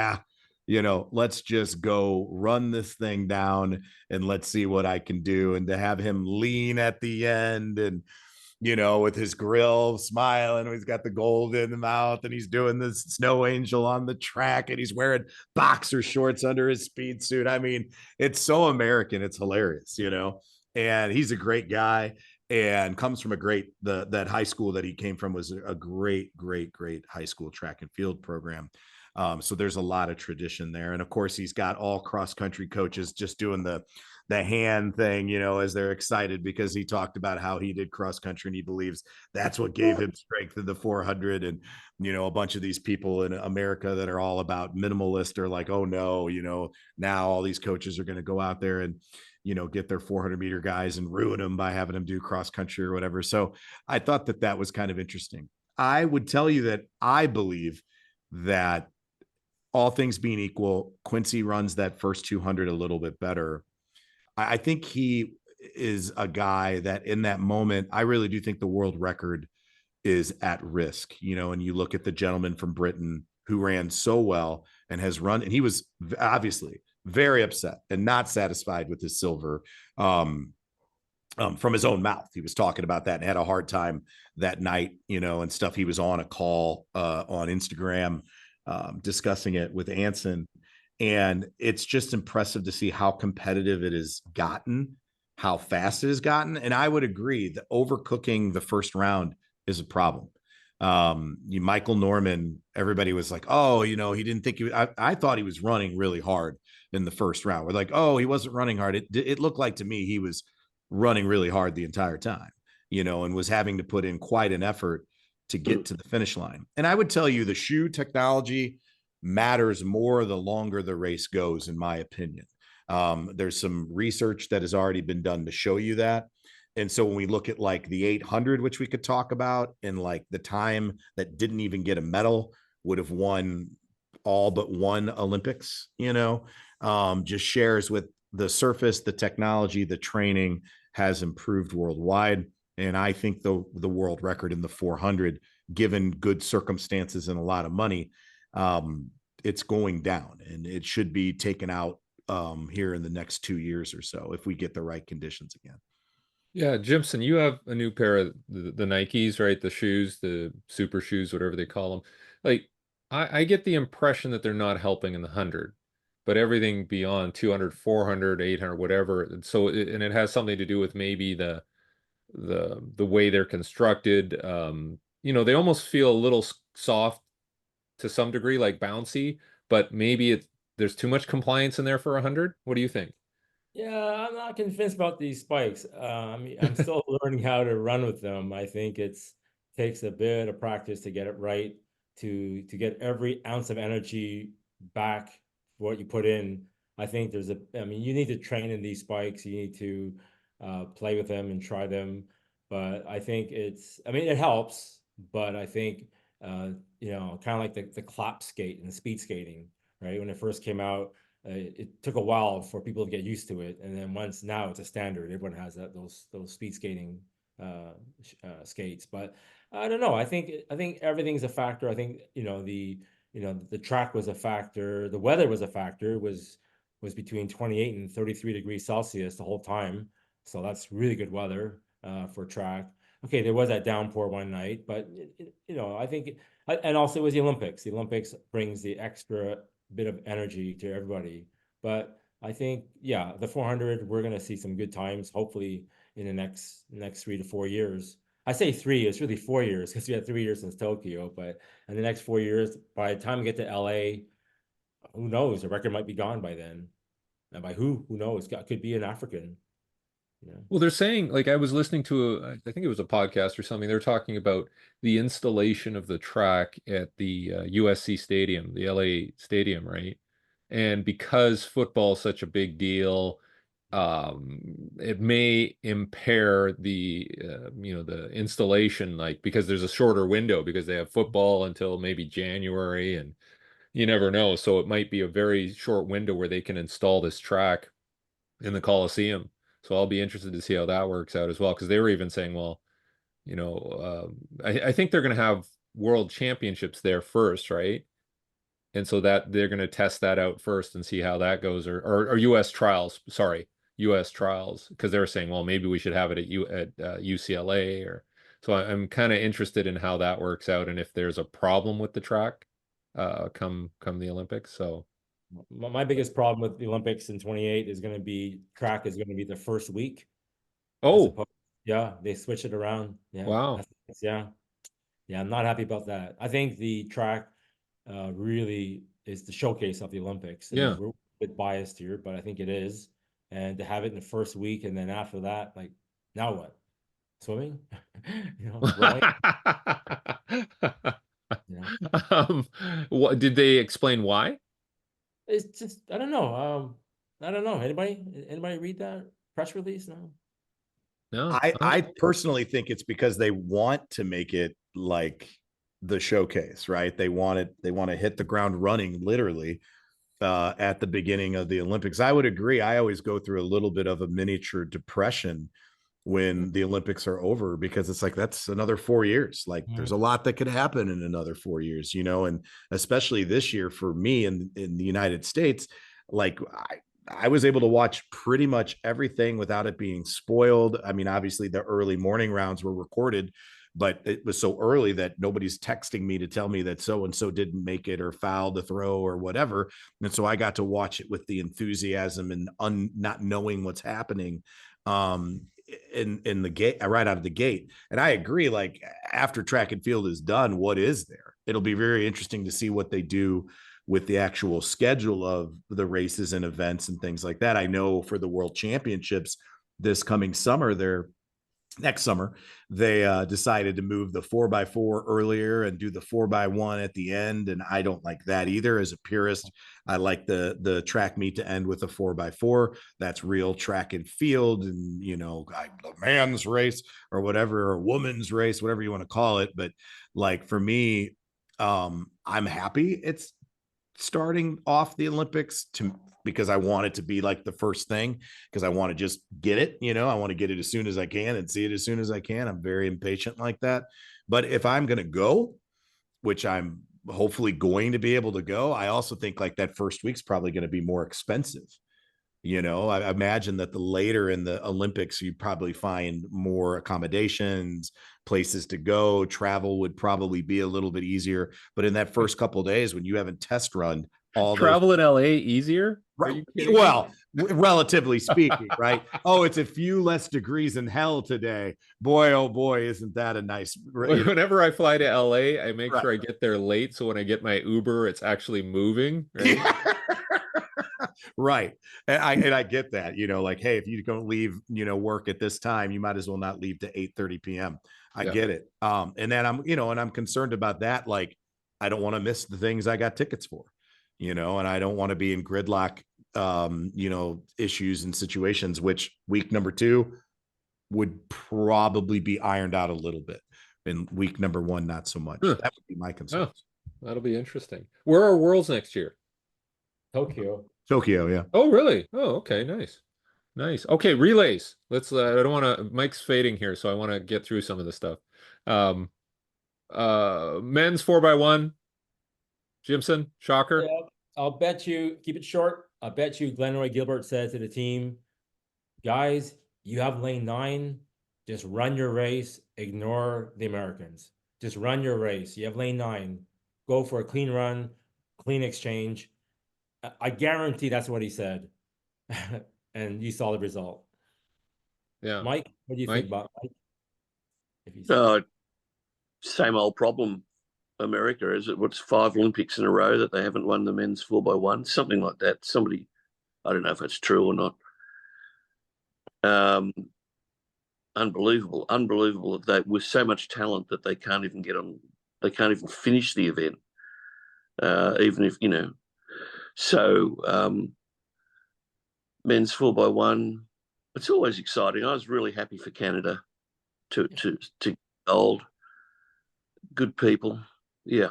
let's just go run this thing down and let's see what I can do. And to have him lean at the end and, with his grill smiling, he's got the gold in the mouth and he's doing this snow angel on the track and he's wearing boxer shorts under his speed suit. I mean, it's so American. It's hilarious, and he's a great guy and comes from that high school that he came from was a great high school track and field program. So there's a lot of tradition there. And of course, he's got all cross country coaches just doing the hand thing, as they're excited because he talked about how he did cross country and he believes that's what gave him strength in the 400. And, a bunch of these people in America that are all about minimalist are like, oh no, now all these coaches are going to go out there and, get their 400-meter guys and ruin them by having them do cross country or whatever. So I thought that was kind of interesting. I would tell you that I believe that all things being equal, Quincy runs that first 200 a little bit better. I think he is a guy that in that moment, I really do think the world record is at risk, and you look at the gentleman from Britain who ran so well and has run, and he was obviously very upset and not satisfied with his silver from his own mouth. He was talking about that and had a hard time that night, and stuff. He was on a call on Instagram discussing it with Hansen. And it's just impressive to see how competitive it has gotten, how fast it has gotten. And I would agree that overcooking the first round is a problem. Michael Norman, everybody was like, oh, he didn't think I thought he was running really hard in the first round. We're like, oh, he wasn't running hard. It looked like to me he was running really hard the entire time, and was having to put in quite an effort to get to the finish line. And I would tell you the shoe technology matters more the longer the race goes, in my opinion. There's some research that has already been done to show you that. And so when we look at like the 800, which we could talk about, and like the time that didn't even get a medal would have won all but one Olympics, just shares with the surface, the technology, the training has improved worldwide. And I think the world record in the 400, given good circumstances and a lot of money, it's going down, and it should be taken out here in the next 2 years or so if we get the right conditions again. Yeah, Jimson, you have a new pair of the Nikes, right? The shoes, the super shoes, whatever they call them. Like, I get the impression that they're not helping in the 100, but everything beyond 200, 400, 800, whatever. And so, and it has something to do with maybe the way they're constructed. They almost feel a little soft to some degree, like bouncy, but maybe there's too much compliance in there for 100. What do you think? Yeah, I'm not convinced about these spikes. I'm still learning how to run with them. I think takes a bit of practice to get it right, to get every ounce of energy back for what you put in. I think you need to train in these spikes. You need to play with them and try them. But I think it helps, but I think, kind of like the clap skate and the speed skating, right? When it first came out, it took a while for people to get used to it, and then now it's a standard. Everyone has those speed skating skates. But I don't know. I think everything's a factor. I think the track was a factor. The weather was a factor. It was between 28 and 33 degrees Celsius the whole time, so that's really good weather for track. Okay, there was that downpour one night, but I think, and also it was the Olympics. The Olympics brings the extra bit of energy to everybody. But I think, yeah, the 400, we're going to see some good times, hopefully in the next 3 to 4 years. I say 3, it's really 4 years because we had 3 years since Tokyo. But in the next 4 years, by the time we get to LA, who knows? The record might be gone by then. And by who knows? It could be an African. You know? Well, they're saying, like, I was listening to I think it was a podcast or something. They're talking about the installation of the track at the USC Stadium, the LA Stadium, right? And because football is such a big deal, it may impair the the installation, like because there's a shorter window because they have football until maybe January, and you never know. So it might be a very short window where they can install this track in the Coliseum. So I'll be interested to see how that works out as well. Because they were even saying, well, I think they're going to have world championships there first, right? And so that they're going to test that out first and see how that goes, or U.S. trials. Sorry, U.S. trials, because they were saying, well, maybe we should have it at UCLA, or so. I'm kind of interested in how that works out and if there's a problem with the track, come the Olympics. So. My biggest problem with the Olympics in 28 is going to be track is going to be the first week. Oh, Yeah, they switch it around. Yeah. wow. Yeah. Yeah, I'm not happy about that. I think the track really is the showcase of the Olympics. I mean, Yeah. we're a bit biased here, but I think it is. And to have it in the first week and then after that, like, now what? Swimming? Rowing? What did they explain why? It's just, I don't know. I don't know. Anybody read that press release? No. No. I personally think it's because they want to make it like the showcase, right? They want to hit the ground running literally at the beginning of the Olympics. I would agree. I always go through a little bit of a miniature depression when the Olympics are over, because it's like, that's another 4 years. Like there's a lot that could happen in another 4 years, and especially this year for me in the United States, like I was able to watch pretty much everything without it being spoiled. I mean, obviously the early morning rounds were recorded, but it was so early that nobody's texting me to tell me that so-and-so didn't make it or fouled the throw or whatever. And so I got to watch it with the enthusiasm and not knowing what's happening in the gate right out of the gate. And I agree, like after track and field is done, what is there? It'll be very interesting to see what they do with the actual schedule of the races and events and things like that. I know for the world championships this coming summer, next summer, they decided to move the 4x4 earlier and do the 4x1 at the end. And I don't like that either. As a purist, I like the track meet to end with a 4x4. That's real track and field, and the man's race or whatever, or woman's race, whatever you want to call it. But like for me, I'm happy it's starting off the Olympics because I want it to be like the first thing, because I want to just get it, I want to get it as soon as I can and see it as soon as I can. I'm very impatient like that. But if I'm going to go, which I'm hopefully going to be able to go, I also think like that first week's probably going to be more expensive. I imagine that the later in the Olympics, you probably find more accommodations, places to go, travel would probably be a little bit easier. But in that first couple of days, when you haven't test run all travel in LA easier? Right. Well, relatively speaking, right? Oh, it's a few less degrees in hell today. Boy, oh boy, isn't that a nice. Whenever I fly to LA, I make Right. sure I get there late. So when I get my Uber, it's actually moving. Right. Right. And I get that, like, hey, if you don't leave, work at this time, you might as well not leave to 8:30 p.m. I get it. And then I'm concerned about that. Like, I don't want to miss the things I got tickets for, and I don't want to be in gridlock, issues and situations, which week number 2 would probably be ironed out a little bit. In week number 1, not so much. That would be my concern. That'll be interesting. Where are Worlds next year? Tokyo, yeah. Oh, really? Oh, okay. Nice. Okay, relays. Let's I don't want to Mike's fading here, so I want to get through some of the stuff. Men's 4x1. Jimson, shocker. Yeah, I'll bet you, keep it short. I'll bet you Glenroy Gilbert said to the team, guys, you have lane 9. Just run your race. Ignore the Americans. Just run your race. You have lane 9. Go for a clean run, clean exchange. I guarantee that's what he said. And you saw the result. Yeah. Mike, what do you think about Mike? If he's Same old problem. America, is it? What's 5 Olympics in a row that they haven't won the men's 4x1? Something like that. Somebody, I don't know if it's true or not. Um, unbelievable that they with so much talent that they can't even get on. They can't even finish the event, even if you know. So men's 4x1. It's always exciting. I was really happy for Canada to gold. Good people, yeah.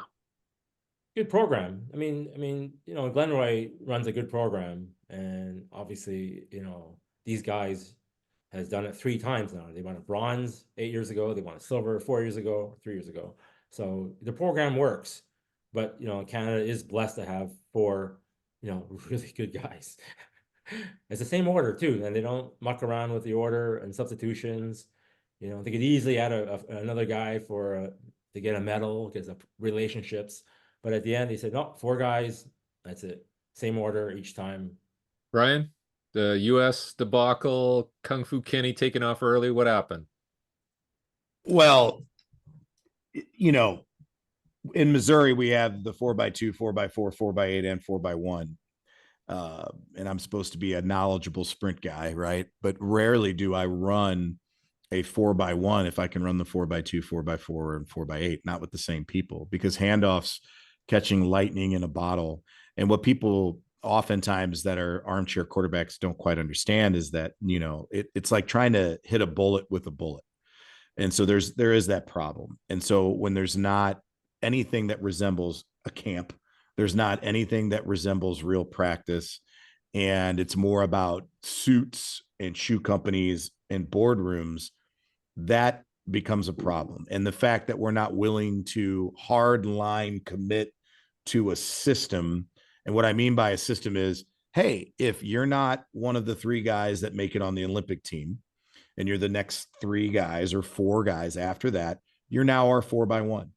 Good program. You know, Glenroy runs a good program, and obviously, you know, these guys has done it 3 times now. They won a bronze 8 years ago. They won a silver 4 years ago, 3 years ago. So the program works, but you know, Canada is blessed to have 4, you know, really good guys. It's the same order too, and they don't muck around with the order and substitutions. You know, they could easily add another guy for to get a medal because of relationships. But at the end, they said, no, 4 guys. That's it. Same order each time. Ryan, the U.S. debacle, Kung Fu Kenny taking off early. What happened? Well, you know, in Missouri, we have the 4x2, 4x4, 4x8, and 4x1. And I'm supposed to be a knowledgeable sprint guy, right? But rarely do I run a 4x1 if I can run the 4x2, 4x4, and 4x8, not with the same people, because handoffs, catching lightning in a bottle. And what people oftentimes that are armchair quarterbacks don't quite understand is that, you know, it's like trying to hit a bullet with a bullet. And so there is that problem. And so when there's not anything that resembles a camp, there's not anything that resembles real practice, and it's more about suits and shoe companies and boardrooms, that becomes a problem. And the fact that we're not willing to hard line commit to a system. And what I mean by a system is, hey, if you're not one of the 3 guys that make it on the Olympic team, and you're the next 3 guys or 4 guys after that, you're now our 4x1.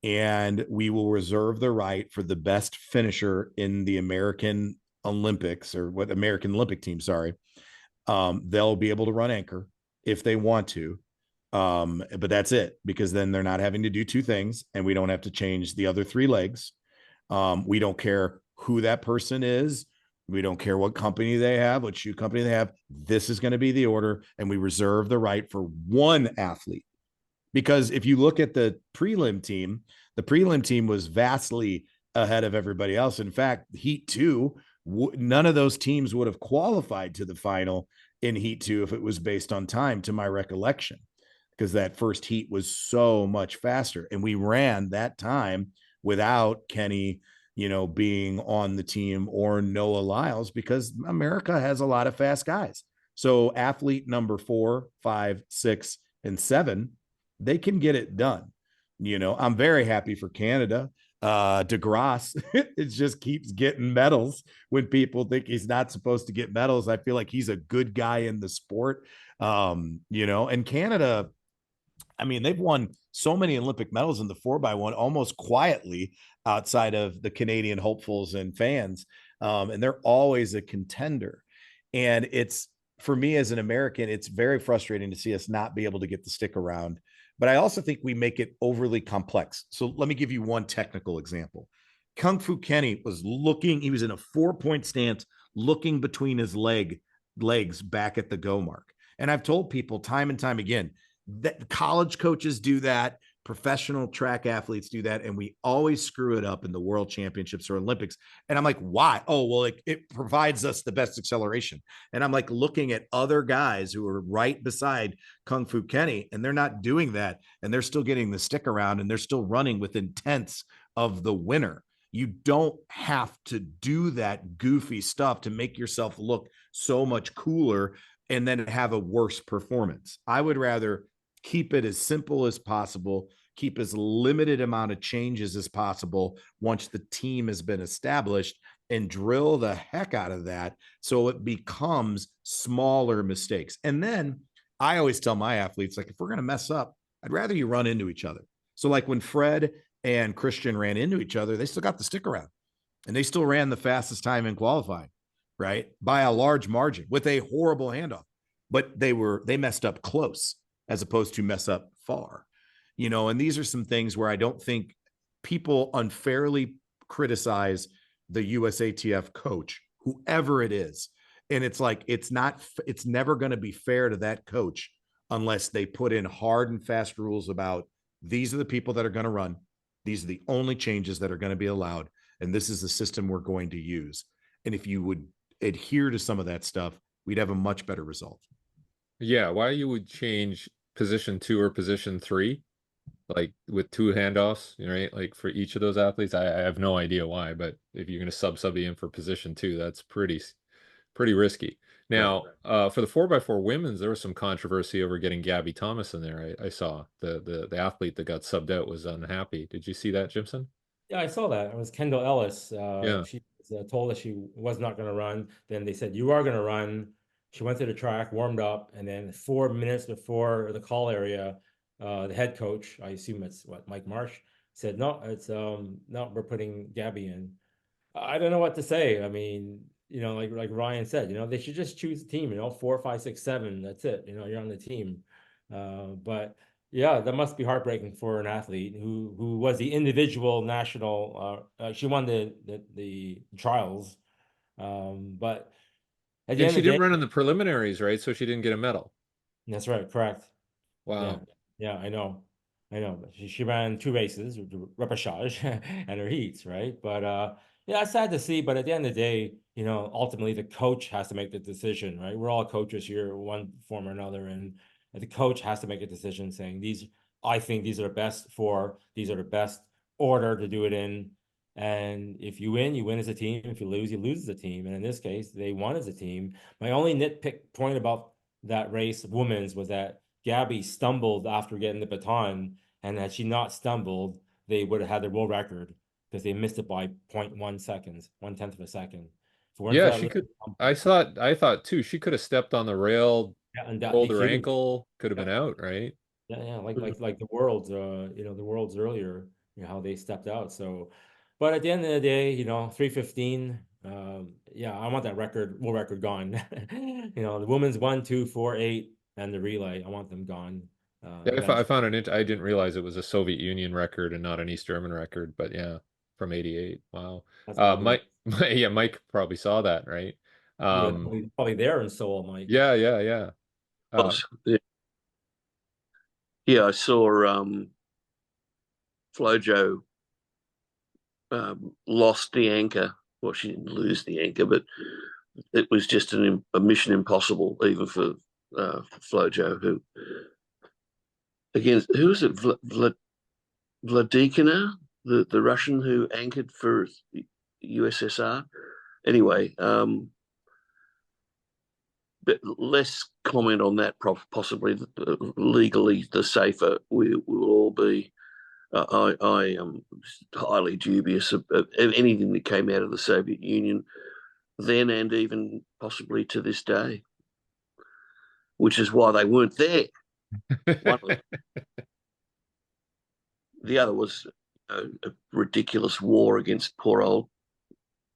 And we will reserve the right for the best finisher in the American Olympics, or what American Olympic team, sorry. They'll be able to run anchor if they want to. But that's it, because then they're not having to do 2 things, and we don't have to change the other 3 legs. We don't care who that person is. We don't care what company they have, what shoe company they have. This is going to be the order, and we reserve the right for 1 athlete. Because if you look at the prelim team was vastly ahead of everybody else. In fact, Heat 2, none of those teams would have qualified to the final in Heat 2 if it was based on time, to my recollection, because that first heat was so much faster. And we ran that time without Kenny, you know, being on the team, or Noah Lyles, because America has a lot of fast guys. So athlete number 4, 5, 6, and 7, they can get it done. You know, I'm very happy for Canada. DeGrasse, it just keeps getting medals when people think he's not supposed to get medals. I feel like he's a good guy in the sport. You know, and Canada, I mean, they've won so many Olympic medals in the 4x1 almost quietly outside of the Canadian hopefuls and fans. And they're always a contender. And it's, for me as an American, it's very frustrating to see us not be able to get the stick around. But I also think we make it overly complex. So let me give you one technical example. Kung Fu Kenny was he was in a 4-point stance, looking between his legs back at the go mark. And I've told people time and time again that college coaches do that, professional track athletes do that, and we always screw it up in the world championships or Olympics. And I'm like, why? Oh, well, it provides us the best acceleration. And I'm like looking at other guys who are right beside Kung Fu Kenny, and they're not doing that, and they're still getting the stick around, and they're still running within tenths of the winner. You don't have to do that goofy stuff to make yourself look so much cooler and then have a worse performance. I would rather keep it as simple as possible, keep as limited amount of changes as possible once the team has been established, and drill the heck out of that so it becomes smaller mistakes. And then I always tell my athletes, like, if we're going to mess up, I'd rather you run into each other. So like when Fred and Christian ran into each other, they still got the stick around, and they still ran the fastest time in qualifying, right? By a large margin with a horrible handoff, but they messed up close as opposed to mess up far, you know. And these are some things where I don't think people unfairly criticize the USATF coach, whoever it is. And it's like, it's never going to be fair to that coach unless they put in hard and fast rules about these are the people that are going to run. These are the only changes that are going to be allowed. And this is the system we're going to use. And if you would adhere to some of that stuff, we'd have a much better result. Yeah, why you would change position 2 or position 3, like with 2 handoffs, right? Like for each of those athletes, I have no idea why, but if you're going to sub somebody in for position 2, that's pretty risky. Now, for the 4x4 women's, there was some controversy over getting Gabby Thomas in there. I saw the athlete that got subbed out was unhappy. Did you see that, Jimson? Yeah, I saw that. It was Kendall Ellis. Yeah. She was told that she was not going to run. Then they said, you are going to run. She went to the track, warmed up, and then 4 minutes before the call area, the head coach, I assume it's Mike Marsh, said, no, it's no, we're putting Gabby in. I don't know what to say. I mean, like Ryan said, they should just choose a team, 4, 5, 6, 7. That's it. You're on the team. But yeah, that must be heartbreaking for an athlete who was the individual national. She won the trials, but at the And end she of the didn't day, run in the preliminaries, right? So she didn't get a medal. that's right, correct. Yeah, Wow. yeah, I know. But she ran 2 races, the repechage and her heats, right? But yeah, it's sad to see. But at the end of the day, ultimately the coach has to make the decision, right? We're all coaches here, one form or another, and the coach has to make a decision saying I think these are the best 4, these are the best order to do it in. And if you win as a team. If you lose as a team. And in this case, they won as a team. My only nitpick point about that race, women's, was that Gabby stumbled after getting the baton, and had she not stumbled, they would have had their world record because they missed it by 0.1 seconds, 1/10 of a second. If it weren't for Yeah, that she little could. I thought too, she could have stepped on the rail, yeah, and that rolled her DQ. ankle, could have Yeah, been out, right? yeah, like the world's, the world's earlier, how they stepped out. So, but at the end of the day, 3:15. Yeah, I want that world record gone. The women's 1, 2, 4, 8, and the relay. I want them gone. Yeah, I Eventually. found it. I didn't realize it was a Soviet Union record and not an East German record, but yeah, from '88. Wow. That's gotta be. Yeah, Mike probably saw that, right? He was Um, probably there in Seoul, Mike. yeah, yeah, yeah. Yeah, yeah, I saw Flojo lost the anchor. Well, she didn't lose the anchor, but it was just a mission impossible, even for Flojo, who against who was it? Vladikina, the Russian who anchored for the USSR. Anyway, but less comment on that. Possibly legally, the safer we will all be. I am highly dubious of anything that came out of the Soviet Union then, and even possibly to this day, which is why they weren't there. The other was a ridiculous war against poor old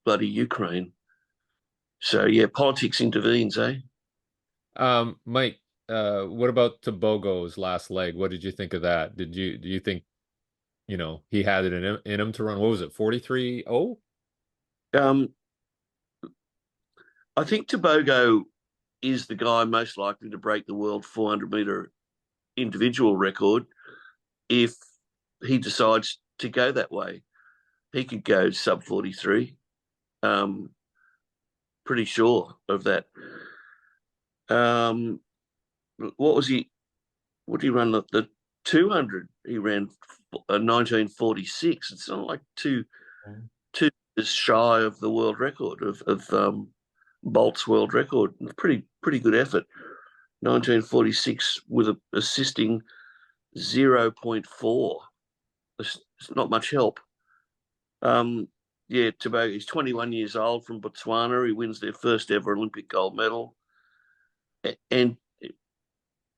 bloody Ukraine. So yeah, politics intervenes, eh? Mike, what about Tobogo's last leg? What did you think of that? Do you think, he had it in him to run? What was it, 43.0? Um, I think Tobogo is the guy most likely to break the world 400-meter individual record if he decides to go that way. He could go sub 43. Pretty sure of that. What was he? What did he run? The 200. He ran 1946. It's not like two is shy of the world record of Bolt's world record. Pretty good effort. 1946 with a assisting 0.4. It's not much help. Yeah, Tobago. He's 21 years old, from Botswana. He wins their first ever Olympic gold medal, and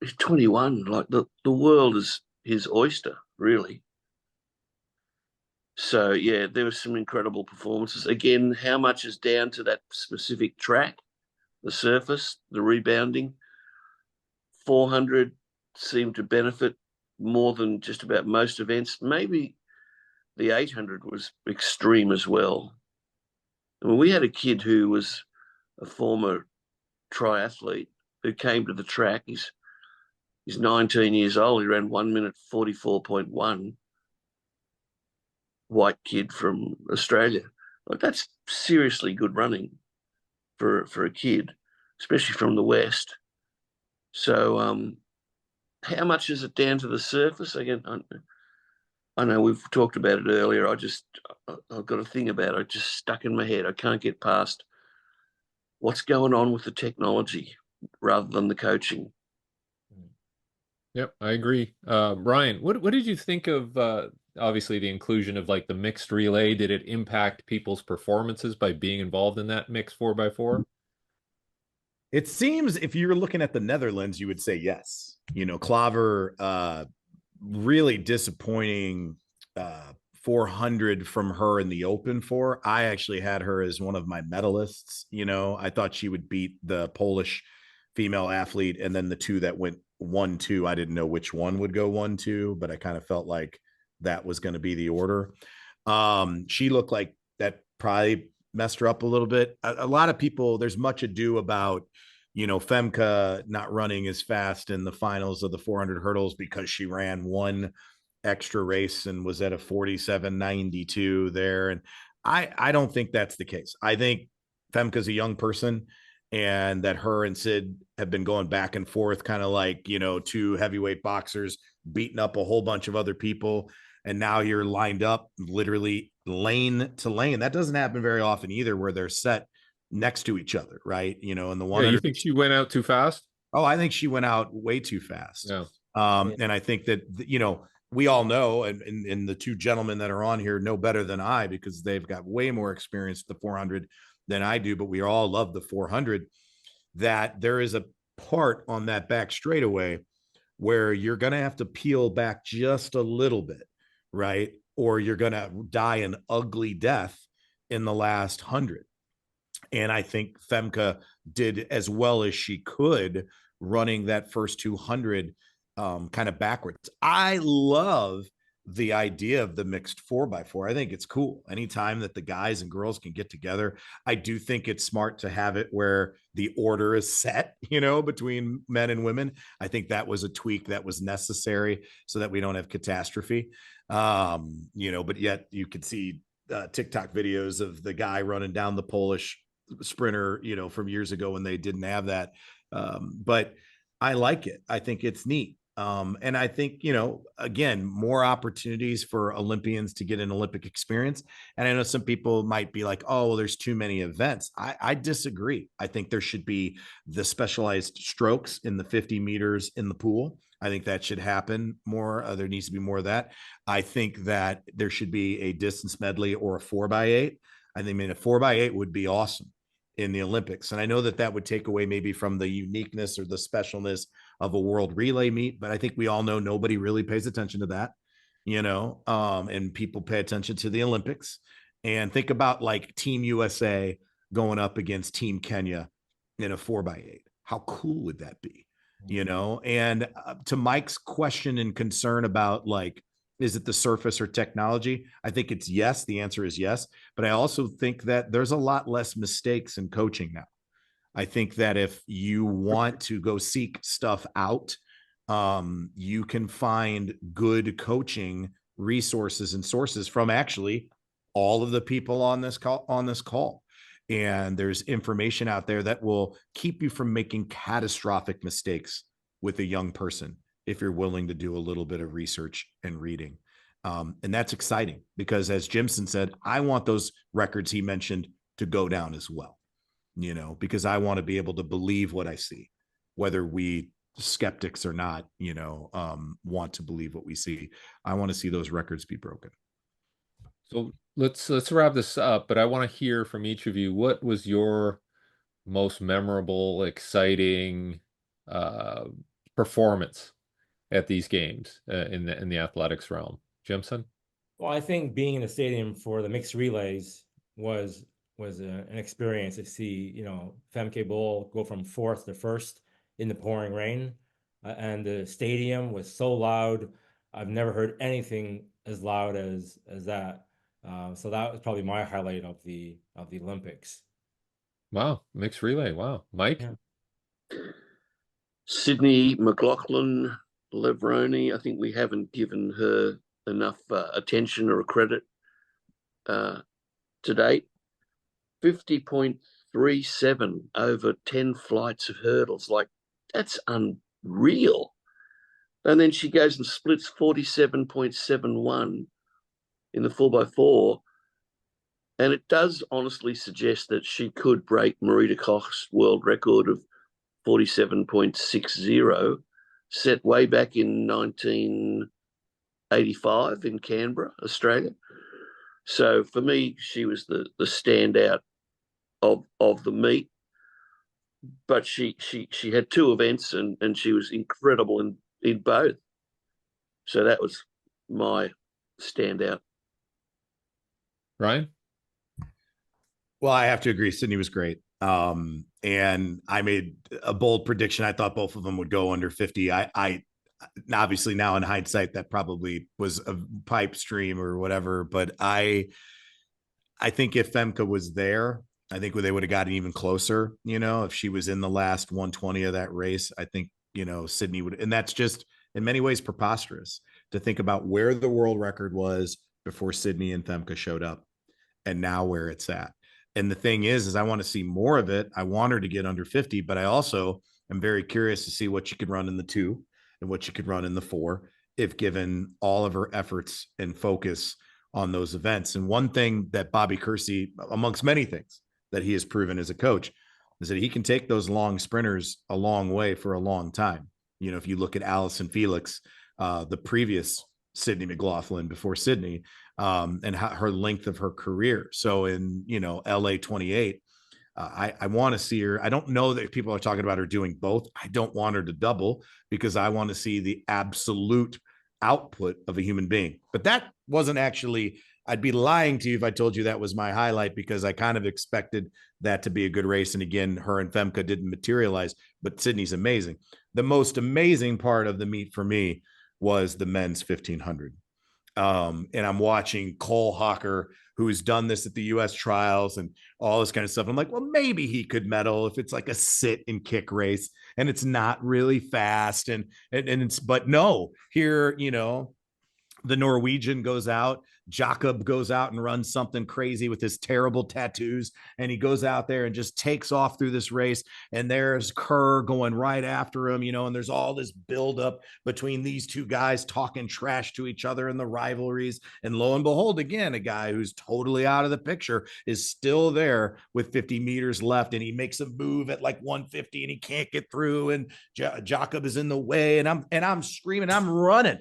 he's 21. Like the world is his oyster, really. So yeah, there were some incredible performances. Again, how much is down to that specific track, the surface, the rebounding? 400 seemed to benefit more than just about most events. Maybe the 800 was extreme as well. I mean, we had a kid who was a former triathlete who came to the track. He's 19 years old. He ran 1 minute 44.1. White kid from Australia. Like, that's seriously good running for a kid, especially from the West. So how much is it down to the surface? Again, I know we've talked about it earlier. I've got a thing about it just stuck in my head. I can't get past what's going on with the technology rather than the coaching. Yep, I agree. Ryan, what did you think of obviously the inclusion of like the mixed relay? Did it impact people's performances by being involved in that mixed 4x4? It seems if you're looking at the Netherlands, you would say yes. Klaver, really disappointing 400 from her in the open four. I actually had her as one of my medalists. I thought she would beat the Polish female athlete, and then the two that went 1-2. I didn't know which one would go 1-2, but I kind of felt like that was going to be the order. She looked like that probably messed her up a little bit. A lot of people, there's much ado about, Femke not running as fast in the finals of the 400 hurdles because she ran one extra race and was at a 47.92 there. And I don't think that's the case. I think Femke's a young person, and that her and Sid have been going back and forth, kind of like, two heavyweight boxers beating up a whole bunch of other people. And now you're lined up literally lane to lane. That doesn't happen very often either, where they're set next to each other, right? In the one. Yeah, you think she went out too fast? Oh, I think she went out way too fast. Yeah. And I think that, we all know, and the two gentlemen that are on here know better than I, because they've got way more experience with the 400 than I do, but we all love the 400, that there is a part on that back straightaway where you're going to have to peel back just a little bit, right? Or you're going to die an ugly death in the last 100. And I think Femke did as well as she could running that first 200 kind of backwards. I love the idea of the mixed 4x4. I think it's cool. Anytime that the guys and girls can get together, I do think it's smart to have it where the order is set, between men and women. I think that was a tweak that was necessary so that we don't have catastrophe. But yet you could see TikTok videos of the guy running down the Polish sprinter, from years ago when they didn't have that. But I like it. I think it's neat. And I think, again, more opportunities for Olympians to get an Olympic experience. And I know some people might be like, oh, well, there's too many events. I disagree. I think there should be the specialized strokes in the 50 meters in the pool. I think that should happen more. There needs to be more of that. I think that there should be a distance medley or a 4x8. I think a 4x8 would be awesome in the Olympics. And I know that would take away maybe from the uniqueness or the specialness of a world relay meet, but I think we all know nobody really pays attention to that, and people pay attention to the Olympics. And think about like Team USA going up against Team Kenya in a 4x8. How cool would that be? And to Mike's question and concern about like, is it the surface or technology? I think it's yes. The answer is yes. But I also think that there's a lot less mistakes in coaching now. I think that if you want to go seek stuff out, you can find good coaching resources and sources from actually all of the people on this call. And there's information out there that will keep you from making catastrophic mistakes with a young person if you're willing to do a little bit of research and reading. And that's exciting because, as Jimson said, I want those records he mentioned to go down as well, because I want to be able to believe what I see, whether we skeptics or not, want to believe what we see. I want to see those records be broken. So let's wrap this up, but I want to hear from each of you. What was your most memorable, exciting performance at these games in the athletics realm? Jimson? Well, I think being in the stadium for the mixed relays was an experience to see, Femke Bol go from fourth to first in the pouring rain, and the stadium was so loud. I've never heard anything as loud as that. So that was probably my highlight of the Olympics. Wow, mixed relay. Wow, Mike. Yeah. Sydney McLaughlin Levroni, I think we haven't given her enough attention or credit to date. 50.37 over 10 flights of hurdles. Like, that's unreal. And then she goes and splits 47.71 in the 4x4. And it does honestly suggest that she could break Marita Koch's world record of 47.60, set way back in 1985 in Canberra, Australia. So for me, she was the standout of the meet. But she had two events and she was incredible in both. So that was my standout. Ryan? Well, I have to agree. Sydney was great. And I made a bold prediction. I thought both of them would go under 50. I obviously now in hindsight, that probably was a pipe stream or whatever, but I think if Femke was there, I think they would have gotten even closer. You know, if she was in the last 120 of that race, I think, you know, Sydney would, and that's just in many ways preposterous to think about where the world record was before Sydney and Femke showed up and now where it's at. And the thing is I want to see more of it. I want her to get under 50, but I also am very curious to see what she could run in the 2 and what she could run in the 4 if given all of her efforts and focus on those events. And one thing that Bobby Kersey, amongst many things that he has proven as a coach, is that he can take those long sprinters a long way for a long time. You know, if you look at Allison Felix, the previous Sydney McLaughlin before Sydney, and her length of her career. So in, you know, LA 28, I want to see her. I don't know that people are talking about her doing both. I don't want her to double because I want to see the absolute output of a human being. But that wasn't actually, I'd be lying to you if I told you that was my highlight, because I kind of expected that to be a good race. And again, her and Femke didn't materialize, but Sydney's amazing. The most amazing part of the meet for me was the men's 1500. And I'm watching Cole Hawker, who's done this at the US trials and all this kind of stuff. I'm like, well, maybe he could medal if it's like a sit and kick race and it's not really fast. And it's, but no, here, you know, the Norwegian goes out, Jakob goes out and runs something crazy with his terrible tattoos. And he goes out there and just takes off through this race. And there's Kerr going right after him, you know, and there's all this buildup between these two guys talking trash to each other in the rivalries. And lo and behold, again, a guy who's totally out of the picture is still there with 50 meters left. And he makes a move at like 150 and he can't get through. And Jakob is in the way. And I'm screaming, I'm running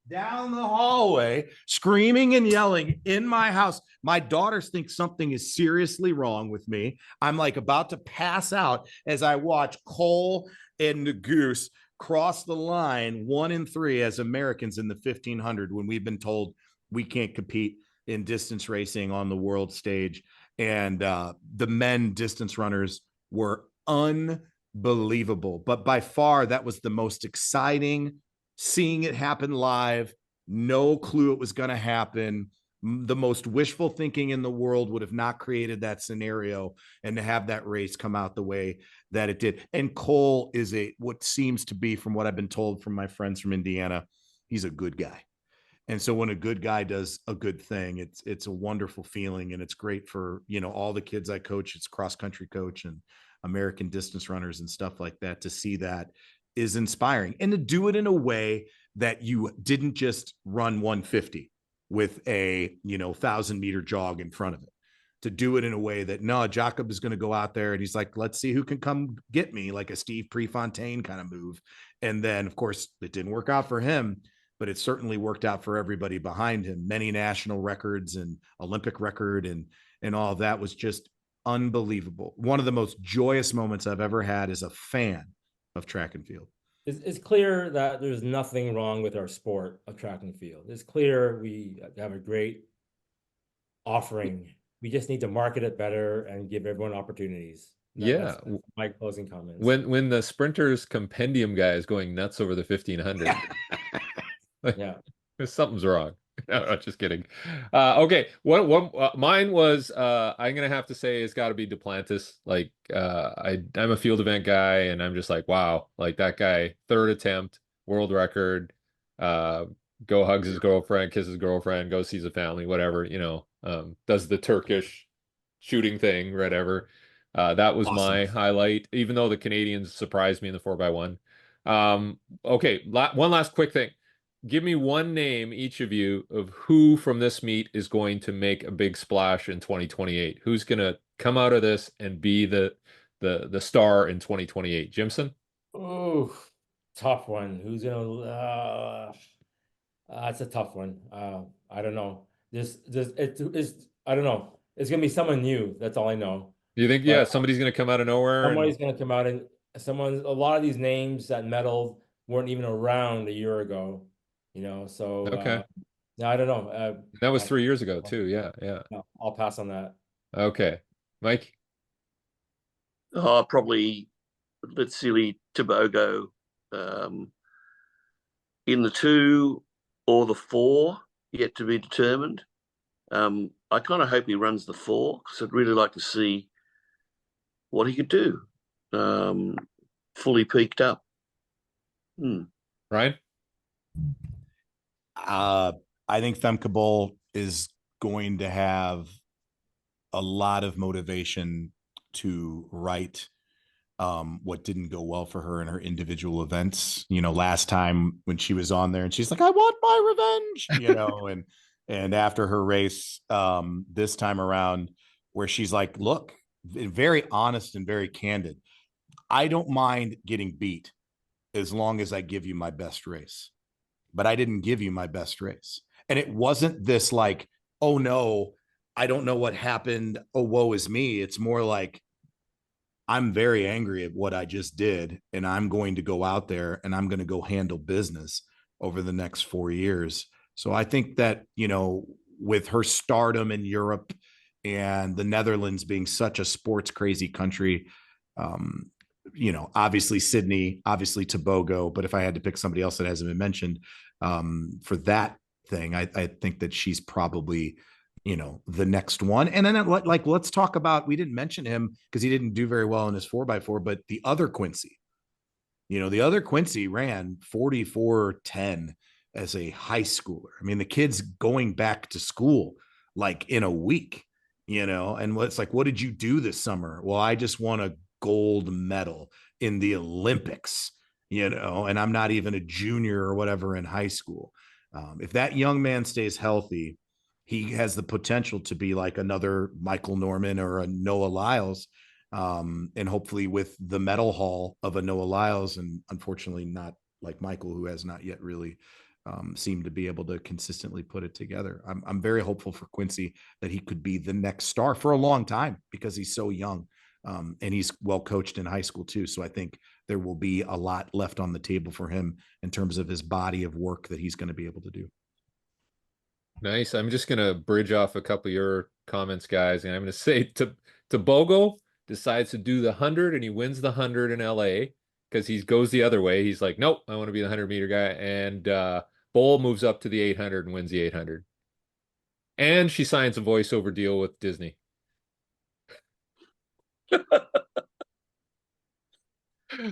down the hallway, screaming and yelling in my house. My daughters think something is seriously wrong with me. I'm like about to pass out as I watch Cole and the Goose cross the line 1 and 3 as Americans in the 1500 when we've been told we can't compete in distance racing on the world stage. And the men distance runners were unbelievable. But by far, that was the most exciting. Seeing it happen live, no clue it was going to happen. The most wishful thinking in the world would have not created that scenario, and to have that race come out the way that it did. And Cole is what seems to be, from what I've been told from my friends from Indiana, he's a good guy. And so when a good guy does a good thing, it's a wonderful feeling, and it's great for, you know, all the kids I coach. It's cross country coach and American distance runners and stuff like that. To see that is inspiring, and to do it in a way that you didn't just run 150 with a, you know, 1,000-meter jog in front of it. To do it in a way that, no, Jakob is going to go out there and he's like, let's see who can come get me, like a Steve Prefontaine kind of move. And then, of course, it didn't work out for him, but it certainly worked out for everybody behind him. Many national records and Olympic record and all of that was just unbelievable. One of the most joyous moments I've ever had as a fan of track and field. It's clear that there's nothing wrong with our sport of track and field. It's clear we have a great offering. We just need to market it better and give everyone opportunities. That's my closing comments. When the sprinters compendium guy is going nuts over the 1500, yeah, something's wrong. No, just kidding. Okay, mine was I'm gonna have to say it's got to be Duplantis. Like I'm a field event guy, and I'm just like, wow, like that guy, third attempt, world record. Uh, go hugs his girlfriend, kisses his girlfriend, go sees a family, whatever, does the Turkish shooting thing, whatever. That was Awesome. my highlight, even though the Canadians surprised me in the 4x1. Okay, one last quick thing. Give me one name, each of you, of who from this meet is going to make a big splash in 2028. Who's going to come out of this and be the star in 2028? Jimson? Ooh, tough one. Who's gonna? That's a tough one. I don't know. I don't know. It's gonna be someone new. That's all I know. You think, But yeah, somebody's going to come out of nowhere? somebody's gonna come out and a lot of these names that medaled weren't even around a year ago. So Okay. no, I don't know. That was 3 years ago too. Yeah, yeah. No, I'll pass on that. Okay. Mike? Probably Litsili Tobago in the 2 or the 4, yet to be determined. I kind of hope he runs the 4 because I'd really like to see what he could do, fully peaked up. Ryan? I think Femke Bol is going to have a lot of motivation to right what didn't go well for her in her individual events. Last time when she was on there and she's like, I want my revenge, and after her race, this time around, where she's like, look, very honest and very candid. I don't mind getting beat as long as I give you my best race. But I didn't give you my best race. And it wasn't this like, oh no, I don't know what happened. Oh, woe is me. It's more like, I'm very angry at what I just did. And I'm going to go out there and I'm going to go handle business over the next 4 years. So I think that, with her stardom in Europe and the Netherlands being such a sports crazy country, obviously Sydney, obviously Tobago, but if I had to pick somebody else that hasn't been mentioned for that thing, I think that she's probably, the next one. And then let's talk about, we didn't mention him because he didn't do very well in his 4x4, but the other Quincy, the other Quincy ran 44:10 as a high schooler. I mean, the kid's going back to school like in a week, and it's like, what did you do this summer? Well, I just won a gold medal in the Olympics, and I'm not even a junior or whatever in high school. If that young man stays healthy, he has the potential to be like another Michael Norman or a Noah Lyles, and hopefully with the medal haul of a Noah Lyles, and unfortunately not like Michael, who has not yet really seemed to be able to consistently put it together. I'm very hopeful for Quincy that he could be the next star for a long time because he's so young. And he's well coached in high school too. So I think there will be a lot left on the table for him in terms of his body of work that he's going to be able to do. Nice. I'm just going to bridge off a couple of your comments, guys. And I'm going to say Tobago decides to do the 100 and he wins the 100 in LA because he goes the other way. He's like, nope, I want to be the 100-meter guy. And Bol moves up to the 800 and wins the 800. And she signs a voiceover deal with Disney.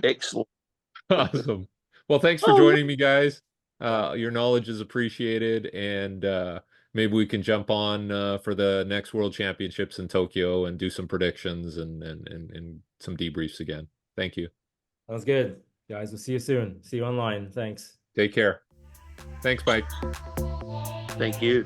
Excellent. Awesome. Well, thanks for joining me, guys. Your knowledge is appreciated, and maybe we can jump on for the next World Championships in Tokyo and do some predictions and some debriefs again. Thank you. Sounds good, guys. We'll see you soon. See you online. Thanks. Take care. Thanks, Mike. Thank you.